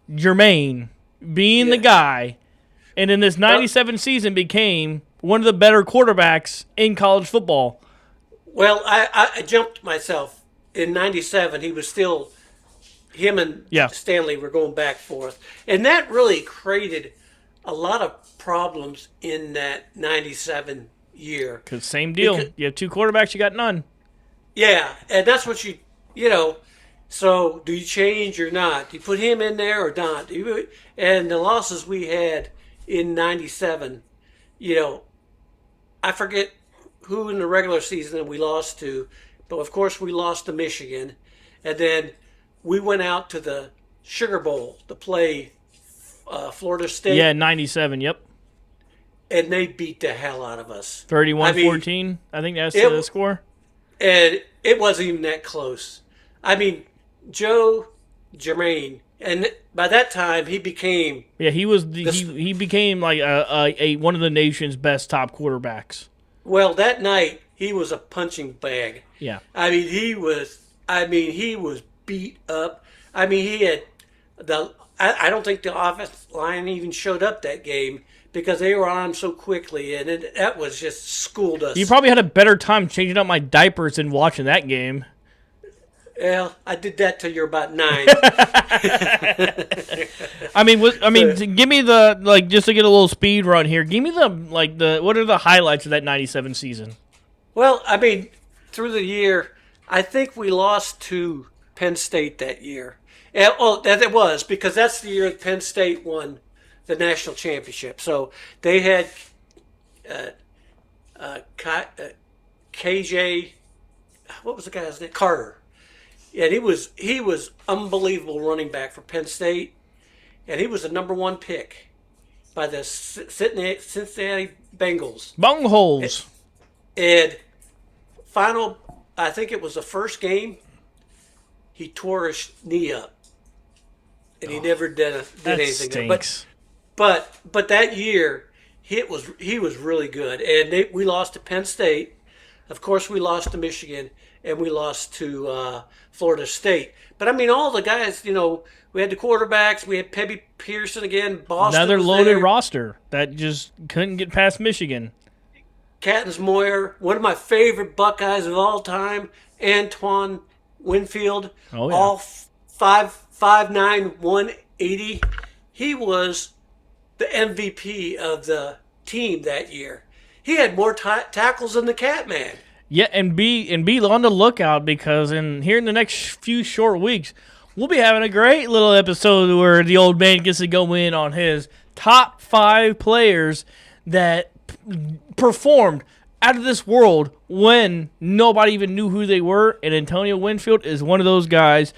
Speaker 1: Jermaine being the guy, and in this 97 season became one of the better quarterbacks in college football.
Speaker 2: Well, I jumped myself in '97, he was still, him and
Speaker 1: Yeah.
Speaker 2: Stanley were going back and forth, and that really created a lot of problems in that '97 year.
Speaker 1: Because same deal. You have two quarterbacks, you got none.
Speaker 2: Yeah, and that's what you know. So do you change or not? Do you put him in there or not? And the losses we had in '97, I forget who in the regular season we lost to, but of course we lost to Michigan, and then we went out to the Sugar Bowl to play Florida State.
Speaker 1: Yeah, 97, yep.
Speaker 2: And they beat the hell out of us.
Speaker 1: 31-14, I think that's the score.
Speaker 2: And it wasn't even that close. I mean, Joe Germain, and by that time he became
Speaker 1: he became like a one of the nation's best top quarterbacks.
Speaker 2: Well, that night he was a punching bag.
Speaker 1: Yeah.
Speaker 2: I mean, he was beat up. I mean, he had I don't think the offensive line even showed up that game because they were on him so quickly, and that was just schooled us.
Speaker 1: You probably had a better time changing up my diapers than watching that game.
Speaker 2: Well, I did that till you're about 9.
Speaker 1: Give me the just to get a little speed run here. Give me the what are the highlights of that 97 season?
Speaker 2: Well, I mean, through the year, I think we lost to Penn State that year. And, that it was because that's the year Penn State won the national championship. So they had KJ, what was the guy's name? Carter. And he was unbelievable running back for Penn State, and he was the number 1 pick by the Cincinnati Bengals.
Speaker 1: Bungholes.
Speaker 2: And final, I think it was the first game, he tore his knee up, and he never did anything.
Speaker 1: Stinks.
Speaker 2: But that year, he was really good, and we lost to Penn State. Of course, we lost to Michigan, and we lost to Florida State. But I mean, all the guys, we had the quarterbacks, we had Pebby Pearson again, Boston.
Speaker 1: Another
Speaker 2: was
Speaker 1: loaded
Speaker 2: there.
Speaker 1: roster that just couldn't get past Michigan.
Speaker 2: Cattens Moyer, one of my favorite Buckeyes of all time, Antoine Winfield,
Speaker 1: Oh, yeah.
Speaker 2: all 5'9", 180. He was the MVP of the team that year. He had more tackles than the Catman.
Speaker 1: Yeah, and be on the lookout because here in the next few short weeks, we'll be having a great little episode where the old man gets to go in on his top 5 players that performed out of this world when nobody even knew who they were, and Antonio Winfield is one of those guys.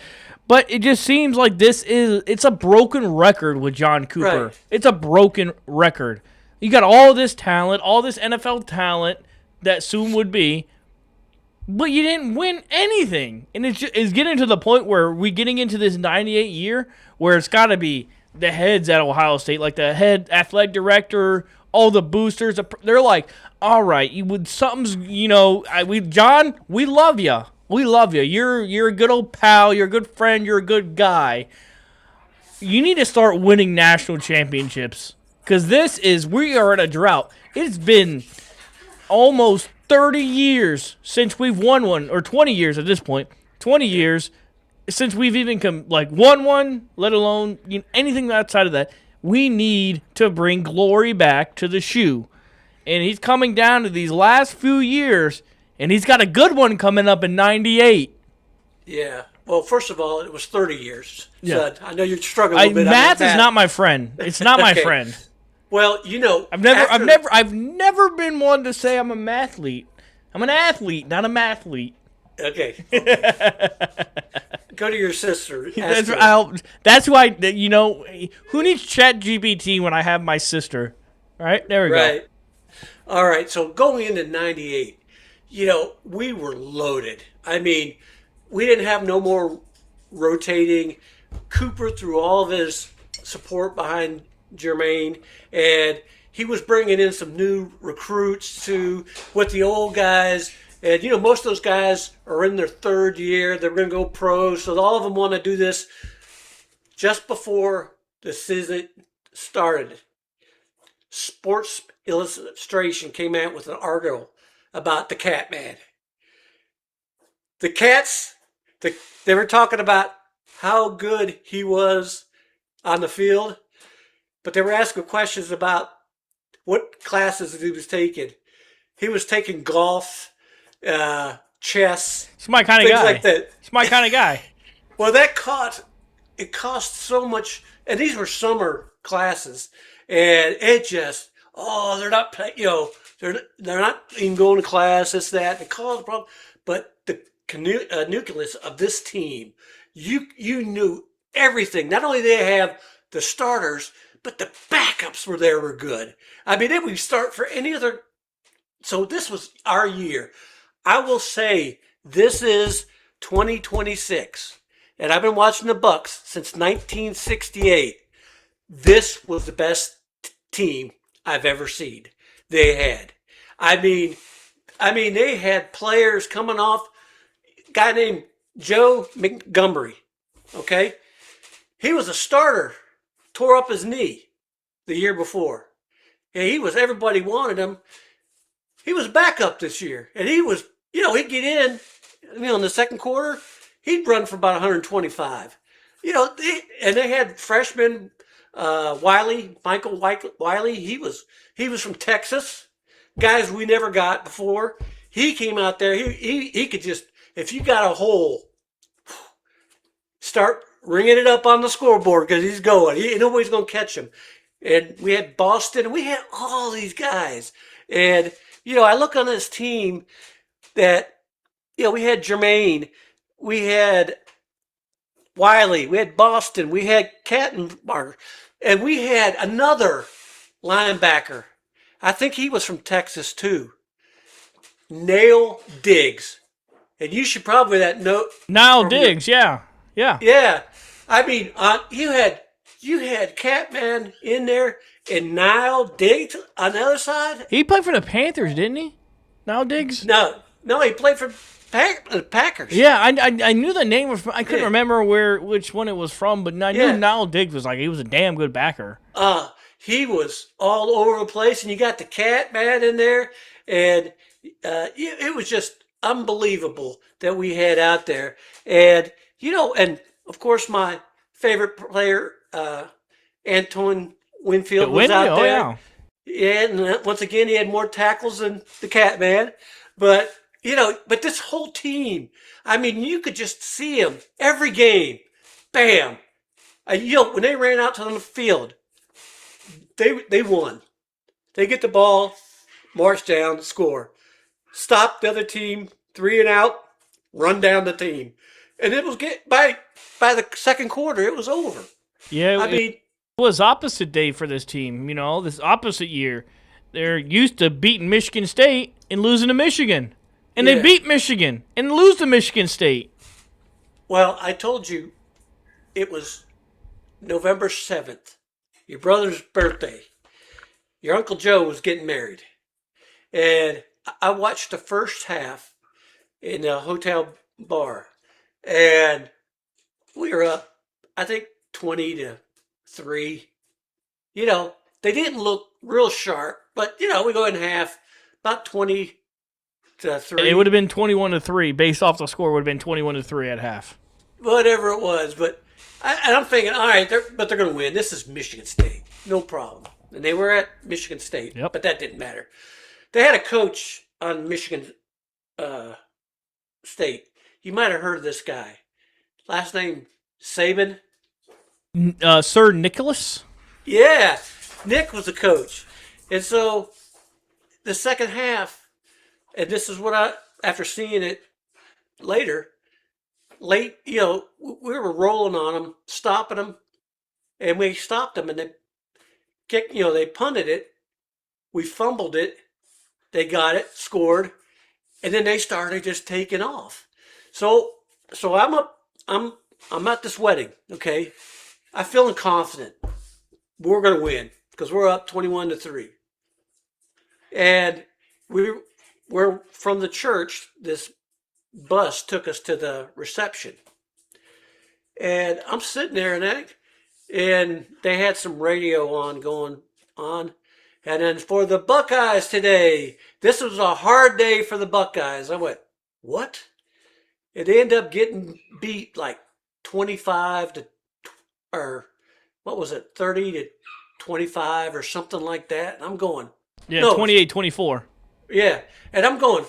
Speaker 1: But it just seems like it's a broken record with John Cooper.
Speaker 2: Right.
Speaker 1: It's a broken record. You got all this talent, all this NFL talent that soon would be, but you didn't win anything. And it's getting to the point where we're getting into this 98 year where it's got to be the heads at Ohio State, like the head athletic director, all the boosters. They're like, all right, John, we love you. We love you. You're a good old pal. You're a good friend. You're a good guy. You need to start winning national championships. Because we are in a drought. It's been almost 30 years since we've won one, or 20 years at this point. 20 years since we've even won one, let alone anything outside of that. We need to bring glory back to the shoe. And he's coming down to these last few years, and he's got a good one coming up in 98.
Speaker 2: Yeah. Well, first of all, it was 30 years.
Speaker 1: Yeah.
Speaker 2: So I know you're struggling a little bit.
Speaker 1: Math is not my friend. It's not my friend.
Speaker 2: Well,
Speaker 1: I've never been one to say I'm a mathlete. I'm an athlete, not a mathlete.
Speaker 2: Okay. Go to your sister.
Speaker 1: That's why who needs ChatGPT when I have my sister? All right, there we go.
Speaker 2: All right. So going into '98, we were loaded. I mean, we didn't have no more rotating. Cooper threw all of his support behind Jermaine, and he was bringing in some new recruits too with the old guys. And, most of those guys are in their 3rd year. They're going to go pro. So all of them want to do this just before the season started. Sports Illustration came out with an article about the Catman. The Cats They were talking about how good he was on the field, but they were asking questions about what classes he was taking. He was taking golf, chess,
Speaker 1: He's my kind of
Speaker 2: things
Speaker 1: guy.
Speaker 2: like that.
Speaker 1: He's my kind of guy.
Speaker 2: Well, it cost so much, and these were summer classes, and it just they're not they're not even going to class. This that it caused a problem, but the nucleus of this team, you knew everything. Not only did they have the starters, but the backups were good. I mean, they would start for any other. So this was our year. I will say this is 2026. And I've been watching the Bucks since 1968. This was the best team I've ever seen. They had. I mean, they had players coming off. A guy named Joe Montgomery. Okay, he was a starter. Tore up his knee the year before. Yeah, everybody wanted him. He was backup this year, and he was. He'd get in the second quarter. He'd run for about 125. And they had freshman Michael Wiley. He was from Texas. Guys we never got before. He came out there. He could just, if you got a hole, start ringing it up on the scoreboard because he's going. Nobody's going to catch him. And we had Boston, and we had all these guys. And, I look on this team that, we had Jermaine. We had Wiley, we had Boston, we had Kattenbarger, and we had another linebacker. I think he was from Texas too. Nail Diggs. And you should probably know.
Speaker 1: Niall Diggs, yeah.
Speaker 2: Yeah. I mean, you had Catman in there and Niall Diggs on the other side.
Speaker 1: He played for the Panthers, didn't he? Niall Diggs?
Speaker 2: No, he played for the Packers.
Speaker 1: Yeah, I knew the name. I couldn't remember which one it was from, but I knew Niall Diggs was he was a damn good backer.
Speaker 2: He was all over the place, and you got the cat man in there, and it was just unbelievable that we had out there. And and of course my favorite player, Antoine Winfield, was out there. Yeah, and once again he had more tackles than the cat man, but. But this whole team, I mean, you could just see them every game. Bam. When they ran out to the field, they won. They get the ball, march down, score. Stop the other team, 3 and out, run down the team. And it was by the second quarter, it was over.
Speaker 1: Yeah, it was opposite day for this team. This opposite year. They're used to beating Michigan State and losing to Michigan. And they beat Michigan and lose to Michigan State.
Speaker 2: Well, I told you it was November 7th, your brother's birthday. Your Uncle Joe was getting married. And I watched the first half in a hotel bar. And we were up, I think, 20-3. They didn't look real sharp, but, we go in half, about 20-3.
Speaker 1: It would have been 21-3 based off the score. Would have been 21-3 at half.
Speaker 2: Whatever it was, but I'm thinking, all right, they're going to win. This is Michigan State, no problem. And they were at Michigan State, but that didn't matter. They had a coach on Michigan State. You might have heard of this guy. Last name Saban.
Speaker 1: Sir Nicholas.
Speaker 2: Yeah, Nick was the coach, and so the second half. And this is what after seeing it late, we were rolling on them, stopping them, and we stopped them, and they punted it, we fumbled it, they got it, scored, and then they started just taking off. So I'm at this wedding, okay? I'm feeling confident we're gonna win because we're up 21-3, and we're from the church. This bus took us to the reception, and I'm sitting there, and they had some radio on going on, and then for the Buckeyes today, this was a hard day for the Buckeyes. I went, what? and they end up getting beat like 25 to, or what was it, 30 to 25 or something like that. And I'm going,
Speaker 1: Yeah,
Speaker 2: no,
Speaker 1: 28-24.
Speaker 2: yeah. And I'm going,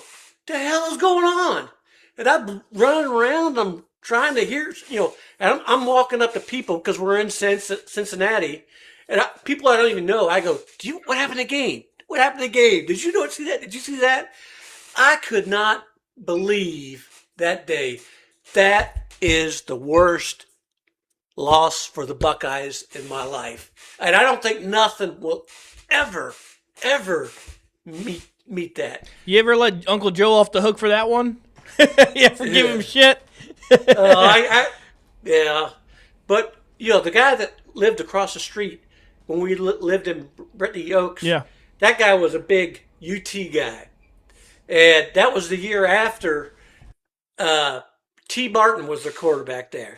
Speaker 2: the hell is going on? And I'm running around. I'm trying to hear, and I'm walking up to people because we're in Cincinnati. And people I don't even know, I go, what happened to the game? What happened to the game? Did you see that? Did you see that? I could not believe that day. That is the worst loss for the Buckeyes in my life. And I don't think nothing will ever, ever meet that.
Speaker 1: You ever let Uncle Joe off the hook for that one? You ever give him shit?
Speaker 2: Yeah. But, the guy that lived across the street when we lived in Brittany Oaks,
Speaker 1: Yeah.
Speaker 2: that guy was a big UT guy. And that was the year after T. Martin was the quarterback there.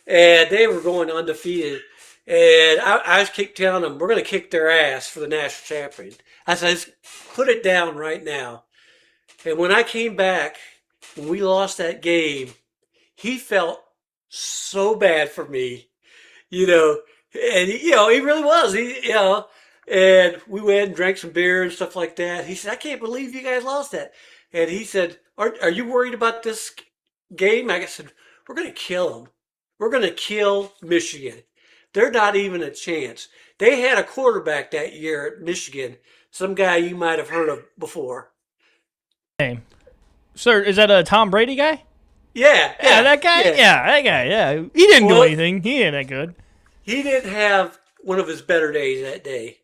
Speaker 2: And they were going undefeated. And I kept telling them, we're going to kick their ass for the national champion. I said, let's put it down right now. And when I came back, when we lost that game, he felt so bad for me, and he really was. And we went and drank some beer and stuff like that. He said, I can't believe you guys lost that. And he said, are you worried about this game? I said, we're going to kill them. We're going to kill Michigan. They're not even a chance. They had a quarterback that year at Michigan, some guy you might have heard of before.
Speaker 1: Name. Sir, is that a Tom Brady guy?
Speaker 2: Yeah,
Speaker 1: that guy? Yeah, that guy, yeah. He didn't do anything. He ain't that good.
Speaker 2: He didn't have one of his better days that day.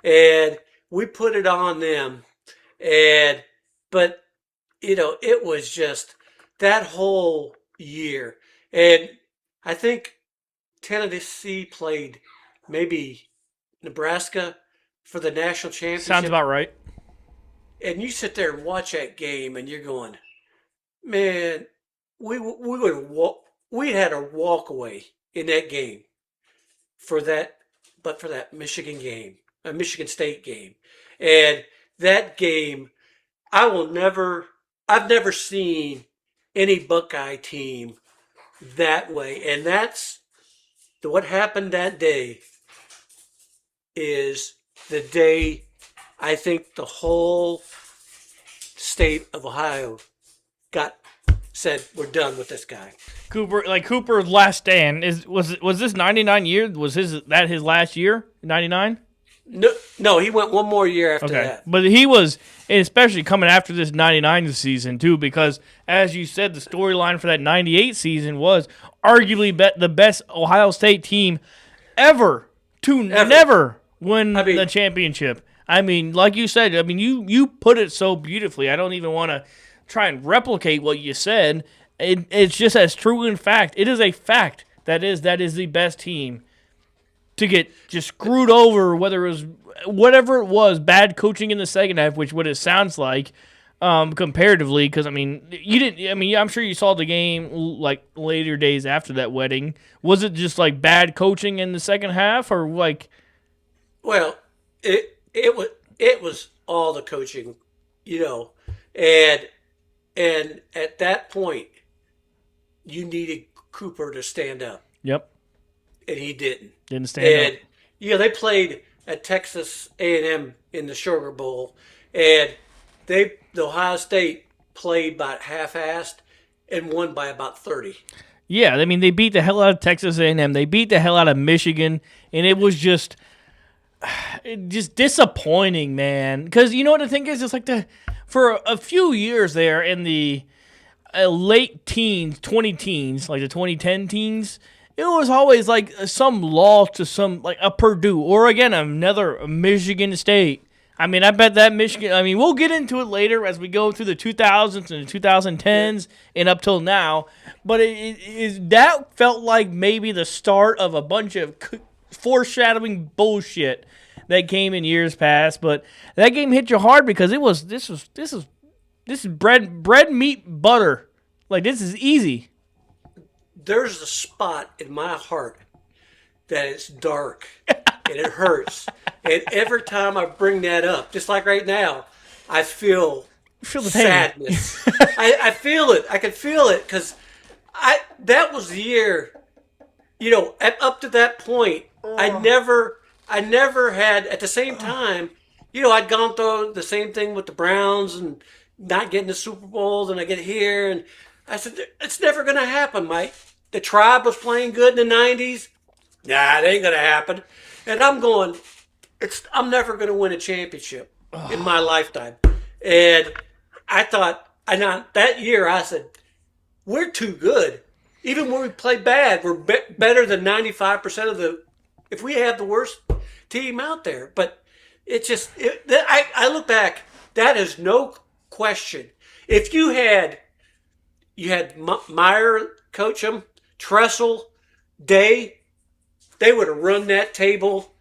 Speaker 2: And we put it on them. But it was just that whole year. And I think Tennessee played maybe Nebraska for the national championship.
Speaker 1: Sounds about right.
Speaker 2: And you sit there and watch that game, and you're going, man, we had a walk away in that game for that Michigan game, a Michigan State game, and that game, I've never seen any Buckeye team that way, and that's what happened that day. Is the day I think the whole state of Ohio said we're done with this guy.
Speaker 1: Cooper's last stand was this 99 year? Was his last year? 99?
Speaker 2: No, he went one more year after that.
Speaker 1: But he was, especially coming after this 99 season too, because as you said, the storyline for that 98 season was arguably the best Ohio State team ever to never win the championship. I mean, like you said, you put it so beautifully. I don't even want to try and replicate what you said. It's just as true in fact. It is a fact that is the best team to get just screwed over, whether it was whatever it was, bad coaching in the second half, which what it sounds like comparatively. Because you didn't. I'm sure you saw the game like later days after that wedding. Was it just like bad coaching in the second half, or like?
Speaker 2: Well, it was all the coaching, and at that point, you needed Cooper to stand up.
Speaker 1: Yep.
Speaker 2: And he didn't.
Speaker 1: Didn't stand up.
Speaker 2: They played at Texas A&M in the Sugar Bowl, and the Ohio State played about half-assed and won by about 30.
Speaker 1: Yeah, they beat the hell out of Texas A&M. They beat the hell out of Michigan, and it was just disappointing, man. Because you know what the thing is? It's like for a few years there in the late teens, 20 teens, like the 2010 teens, it was always like some loss to some, like a Purdue or, again, another Michigan State. I bet that Michigan, we'll get into it later as we go through the 2000s and the 2010s and up till now. But that felt like maybe the start of a bunch of foreshadowing bullshit that came in years past. But that game hit you hard because this is bread, meat, butter. Like, this is easy.
Speaker 2: There's a spot in my heart that it's dark and it hurts. And every time I bring that up, just like right now, I feel
Speaker 1: Feel the pain.
Speaker 2: sadness. I feel it. I can feel it because that was the year. Up to that point, I never had. At the same time, I'd gone through the same thing with the Browns and not getting the Super Bowl. And I get here, and I said, "It's never going to happen, Mike." The Tribe was playing good in the '90s. Nah, it ain't going to happen. And I'm going. I'm never going to win a championship in my lifetime. And I thought, that year I said, we're too good. Even when we play bad, we're better than 95% of the. If we have the worst team out there, but I look back. That is no question. If you had Meyer coach them, Tressel, Day, they would have run that table.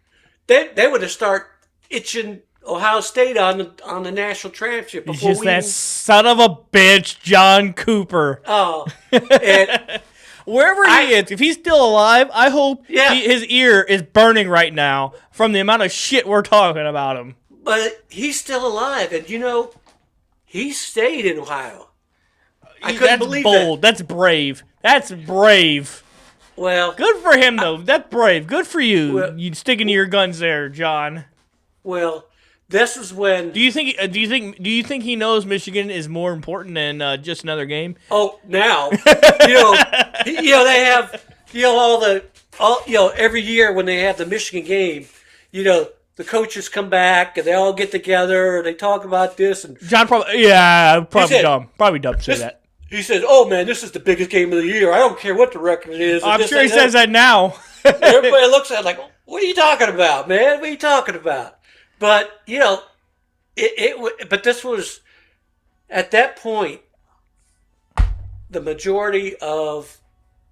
Speaker 2: They would have started itching Ohio State on the national championship before
Speaker 1: Just that son of a bitch, John Cooper.
Speaker 2: Oh, and
Speaker 1: wherever he is, if he's still alive, I hope his ear is burning right now from the amount of shit we're talking about him.
Speaker 2: But he's still alive, and he stayed in Ohio. I couldn't believe
Speaker 1: bold. That's brave. That's brave.
Speaker 2: Well,
Speaker 1: good for him though. That's brave. Good for you.
Speaker 2: Well,
Speaker 1: you sticking to your guns there, John.
Speaker 2: Well, this is when.
Speaker 1: Do you think he knows Michigan is more important than just another game?
Speaker 2: Oh, now they have every year when they have the Michigan game, the coaches come back and they all get together and they talk about this and
Speaker 1: John probably dumb to say that.
Speaker 2: He says, "Oh man, this is the biggest game of the year. I don't care what the record is."
Speaker 1: I'm sure he says that now.
Speaker 2: Everybody looks at it like, "What are you talking about, man? What are you talking about?" But but this was at that point the majority of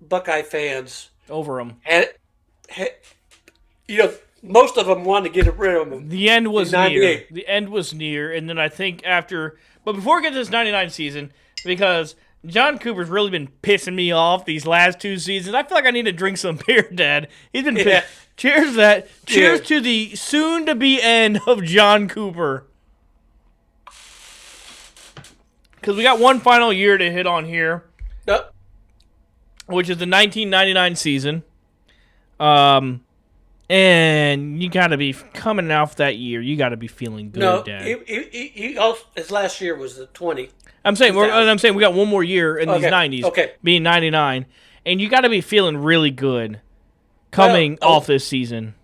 Speaker 2: Buckeye fans
Speaker 1: over him.
Speaker 2: Most of them wanted to get rid of him.
Speaker 1: The end was near. The end was near, and then I think but before we get to this '99 season, because John Cooper's really been pissing me off these last two seasons. I feel like I need to drink some beer, Dad. He's been pissed. Cheers to that. Cheers to the soon-to-be end of John Cooper. Because we got one final year to hit on here, which is the 1999 season. And you got to be coming off that year. You got to be feeling good, Dad.
Speaker 2: His last year was the 20.
Speaker 1: I'm saying we got one more year in these 90s, being 99, and you got to be feeling really good coming off this season.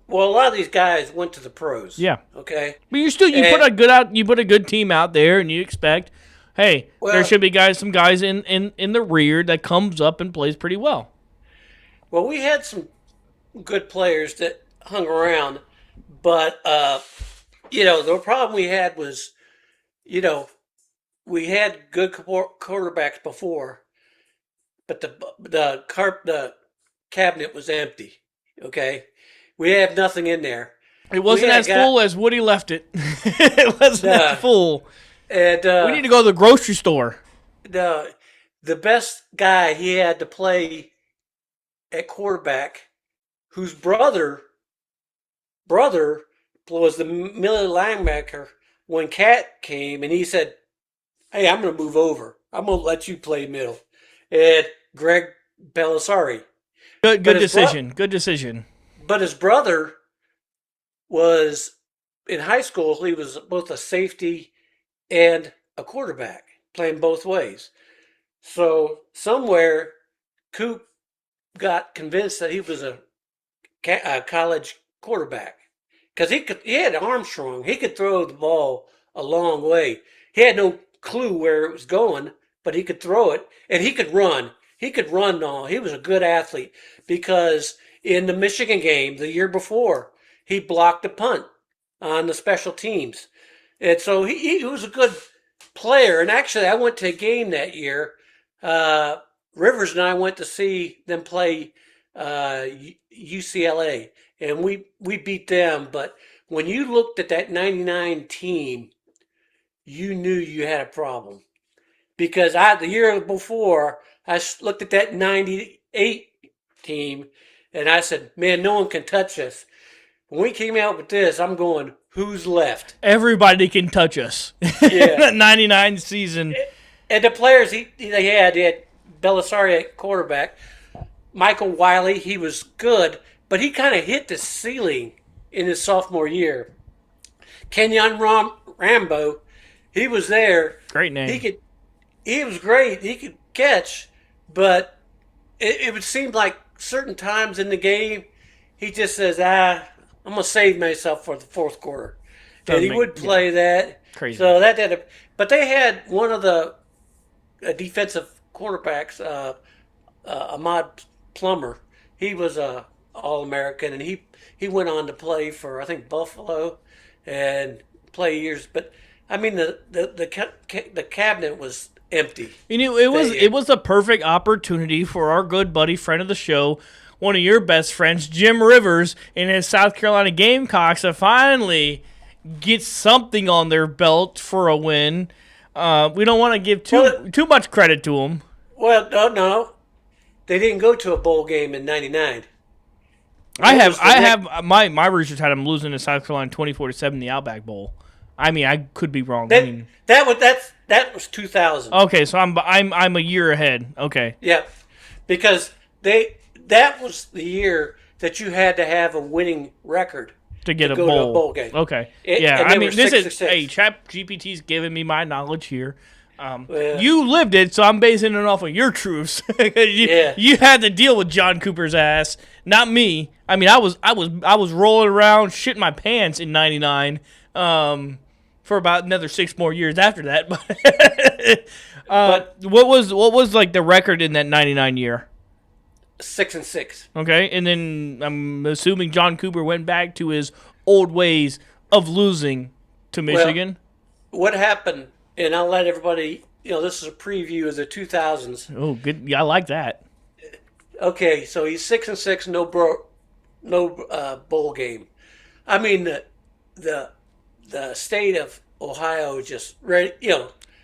Speaker 2: Well, a lot of these guys went to the pros.
Speaker 1: Yeah.
Speaker 2: Okay.
Speaker 1: But you put a good team out there, and you expect, hey, there should be some guys in the rear that comes up and plays pretty well.
Speaker 2: Well, we had some good players that hung around, but the problem we had was, we had good quarterbacks before, but the cabinet was empty. Okay, we have nothing in there.
Speaker 1: It wasn't as full as Woody left it. It wasn't as full. And we need to go to the grocery store.
Speaker 2: The best guy he had to play at quarterback, whose brother was the middle linebacker when Cat came, and he said, "Hey, I'm going to move over. I'm going to let you play middle." And Greg Belisari.
Speaker 1: Good decision. Good decision.
Speaker 2: But his brother was, in high school, he was both a safety and a quarterback, playing both ways. So somewhere, Coop got convinced that he was a college quarterback because he had Armstrong. He could throw the ball a long way. He had no clue where it was going, but he could throw it, and he could run. He could run all. He was a good athlete because in the Michigan game the year before, he blocked a punt on the special teams. And so he was a good player. And actually, I went to a game that year. Rivers and I went to see them play UCLA, and we beat them. But when you looked at that 99 team, you knew you had a problem. Because the year before, I looked at that 98 team, and I said, man, no one can touch us. when we came out with this, I'm going, who's left?
Speaker 1: Everybody can touch us.
Speaker 2: Yeah.
Speaker 1: That 99 season.
Speaker 2: And the players they had Belisari at quarterback. Michael Wiley, he was good, but he kind of hit the ceiling in his sophomore year. Kenyon Rambo, he was there.
Speaker 1: Great name.
Speaker 2: He was great. He could catch, but it would seem like certain times in the game, he just says, I'm going to save myself for the fourth quarter. And he would play that.
Speaker 1: Crazy.
Speaker 2: So that did it. But they had one of the defensive quarterbacks, Ahmad Plummer. He was a All-American, and he went on to play for, I think, Buffalo and play years. But, I mean, the cabinet was empty.
Speaker 1: You know, it was a perfect opportunity for our good buddy, friend of the show, one of your best friends, Jim Rivers, and his South Carolina Gamecocks to finally get something on their belt for a win. We don't want to give too much credit to them.
Speaker 2: Well, no. They didn't go to a bowl game in '99.
Speaker 1: My research had them losing to South Carolina 24-7 in the Outback Bowl. I mean, I could be wrong.
Speaker 2: That was 2000.
Speaker 1: Okay, so I'm a year ahead. Okay.
Speaker 2: Yeah, because that was the year that you had to have a winning record
Speaker 1: to go to a bowl game. Okay. I mean, this is Chat GPT's giving me my knowledge here. You lived it, so I'm basing it off of your truths. You had to deal with John Cooper's ass, not me. I mean, I was rolling around shitting my pants in '99 for about another 6 more years after that. But what was like the record in that '99 year?
Speaker 2: 6-6.
Speaker 1: Okay, and then I'm assuming John Cooper went back to his old ways of losing to Michigan.
Speaker 2: Well, what happened? And I'll let everybody, this is a preview of the 2000s.
Speaker 1: Oh, good. Yeah, I like that.
Speaker 2: Okay, so he's 6-6, no bowl game. I mean, the state of Ohio just ready.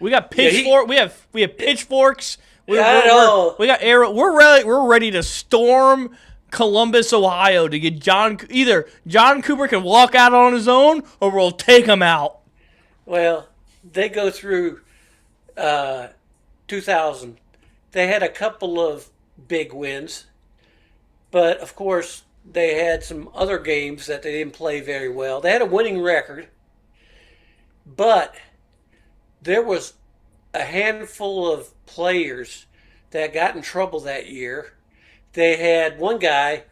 Speaker 1: We got pitchforks. We have pitchforks. We got arrow. We're ready to storm Columbus, Ohio, to get either John Cooper can walk out on his own, or we'll take him out.
Speaker 2: Well, they go through 2000. They had a couple of big wins, but of course they had some other games that they didn't play very well. They had a winning record, but there was a handful of players that got in trouble that year. They had one guy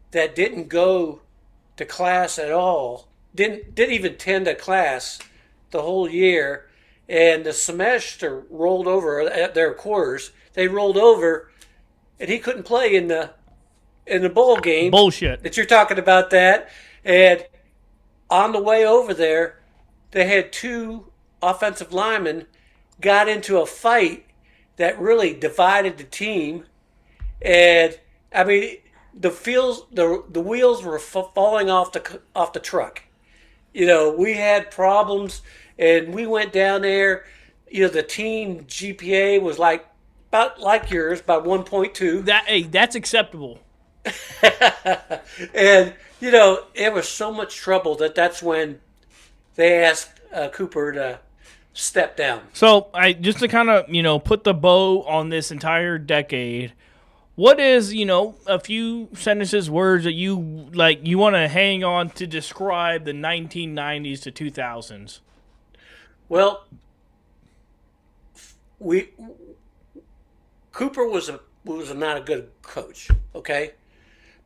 Speaker 2: that didn't go to class at all, didn't even attend a class the whole year, and the semester rolled over at their quarters. They rolled over, and he couldn't play in the bowl game.
Speaker 1: Bullshit.
Speaker 2: That you're talking about that. And on the way over there, they had 2 offensive linemen got into a fight that really divided the team. And I mean, the wheels were falling off the truck. We had problems. And we went down there. The team GPA was about like yours, by 1.2.
Speaker 1: That's acceptable.
Speaker 2: And it was so much trouble that's when they asked Cooper to step down.
Speaker 1: So just to kind of put the bow on this entire decade, what is a few sentences, words that you want to hang on to describe the 1990s to 2000s?
Speaker 2: Well, Cooper was not a good coach, okay,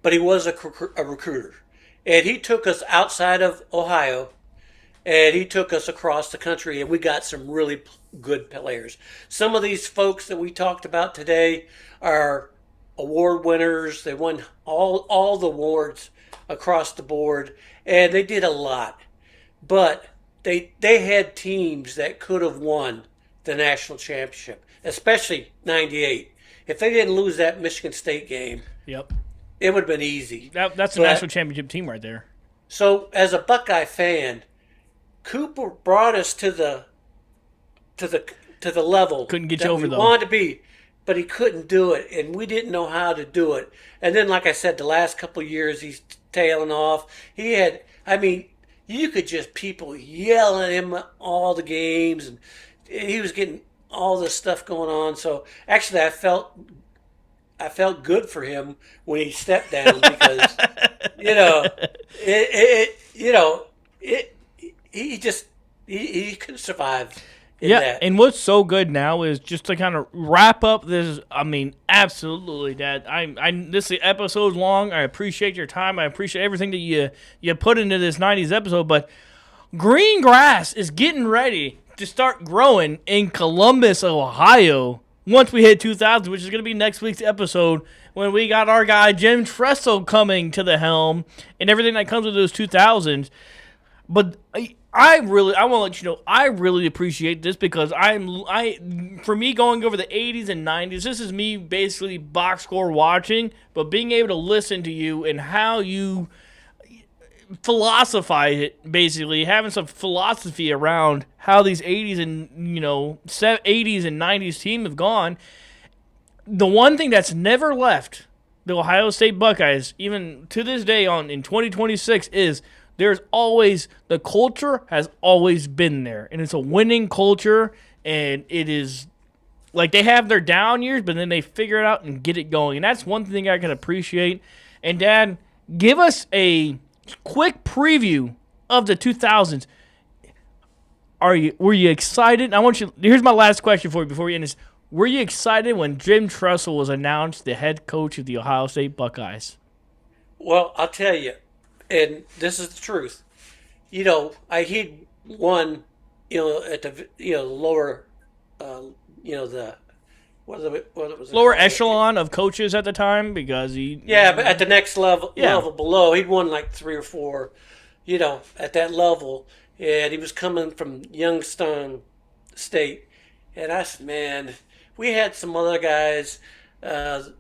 Speaker 2: but he was a recruiter, and he took us outside of Ohio, and he took us across the country, and we got some really good players. Some of these folks that we talked about today are award winners. They won all the awards across the board, and they did a lot, but they had teams that could have won the national championship, especially '98. If they didn't lose that Michigan State game,
Speaker 1: yep,
Speaker 2: it would have been easy.
Speaker 1: That's a national championship team right there.
Speaker 2: So, as a Buckeye fan, Cooper brought us to the level
Speaker 1: couldn't get you over
Speaker 2: we
Speaker 1: though.
Speaker 2: wanted to be. but he couldn't do it, and we didn't know how to do it. And then, like I said, the last couple of years, he's tailing off. He had, I mean, you could just people yell at him all the games, and he was getting all this stuff going on. So actually, I felt good for him when he stepped down because he couldn't survive. That.
Speaker 1: And what's so good now is just to kind of wrap up this. I mean, absolutely, Dad. This episode's long. I appreciate your time. I appreciate everything that you put into this '90s episode. But green grass is getting ready to start growing in Columbus, Ohio. Once we hit 2000, which is going to be next week's episode, when we got our guy Jim Tressel coming to the helm and everything that comes with those 2000s. But I want to let you know, I really appreciate this because for me going over the 80s and 90s, this is me basically box score watching, but being able to listen to you and how you philosophize it, basically having some philosophy around how these 80s and 80s and 90s team have gone. The one thing that's never left the Ohio State Buckeyes, even to this day in 2026, is there's always, the culture has always been there, and it's a winning culture, and it is like they have their down years, but then they figure it out and get it going, and that's one thing I can appreciate. And Dad, give us a quick preview of the 2000s. Were you excited? Here's my last question for you before we end this. Were you excited when Jim Tressel was announced the head coach of the Ohio State Buckeyes?
Speaker 2: Well, I'll tell you, and this is the truth. He'd won, at the lower, what was
Speaker 1: lower echelon of coaches at the time because he.
Speaker 2: Yeah, but at the next level below, he'd won like 3 or 4, at that level, and he was coming from Youngstown State, and I said, man, we had some other guys, the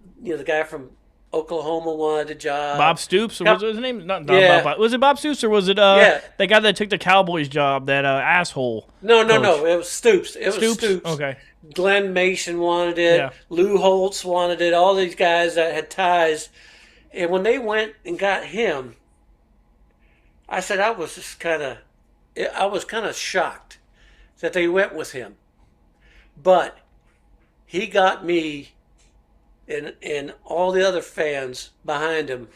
Speaker 2: guy from Oklahoma wanted a job.
Speaker 1: Bob Stoops, or was his name? Not Bob. Was it Bob Stoops, or was it the guy that took the Cowboys job, that asshole?
Speaker 2: No. It was Stoops. It was Stoops.
Speaker 1: Okay.
Speaker 2: Glenn Mason wanted it. Yeah. Lou Holtz wanted it. All these guys that had ties. And when they went and got him, I said I was kind of shocked that they went with him. But he got me and all the other fans behind him,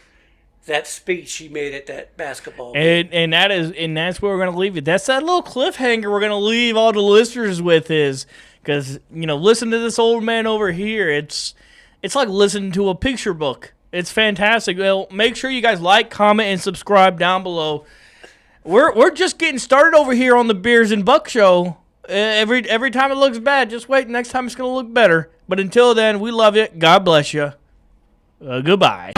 Speaker 2: that speech he made at that basketball game.
Speaker 1: And that's where we're going to leave it. That's that little cliffhanger we're going to leave all the listeners with, is because, listen to this old man over here. It's like listening to a picture book. It's fantastic. Well, make sure you guys like, comment, and subscribe down below. We're just getting started over here on the Beers and Buck Show. Every time it looks bad, just wait. Next time it's going to look better. But until then, we love you. God bless you. Goodbye.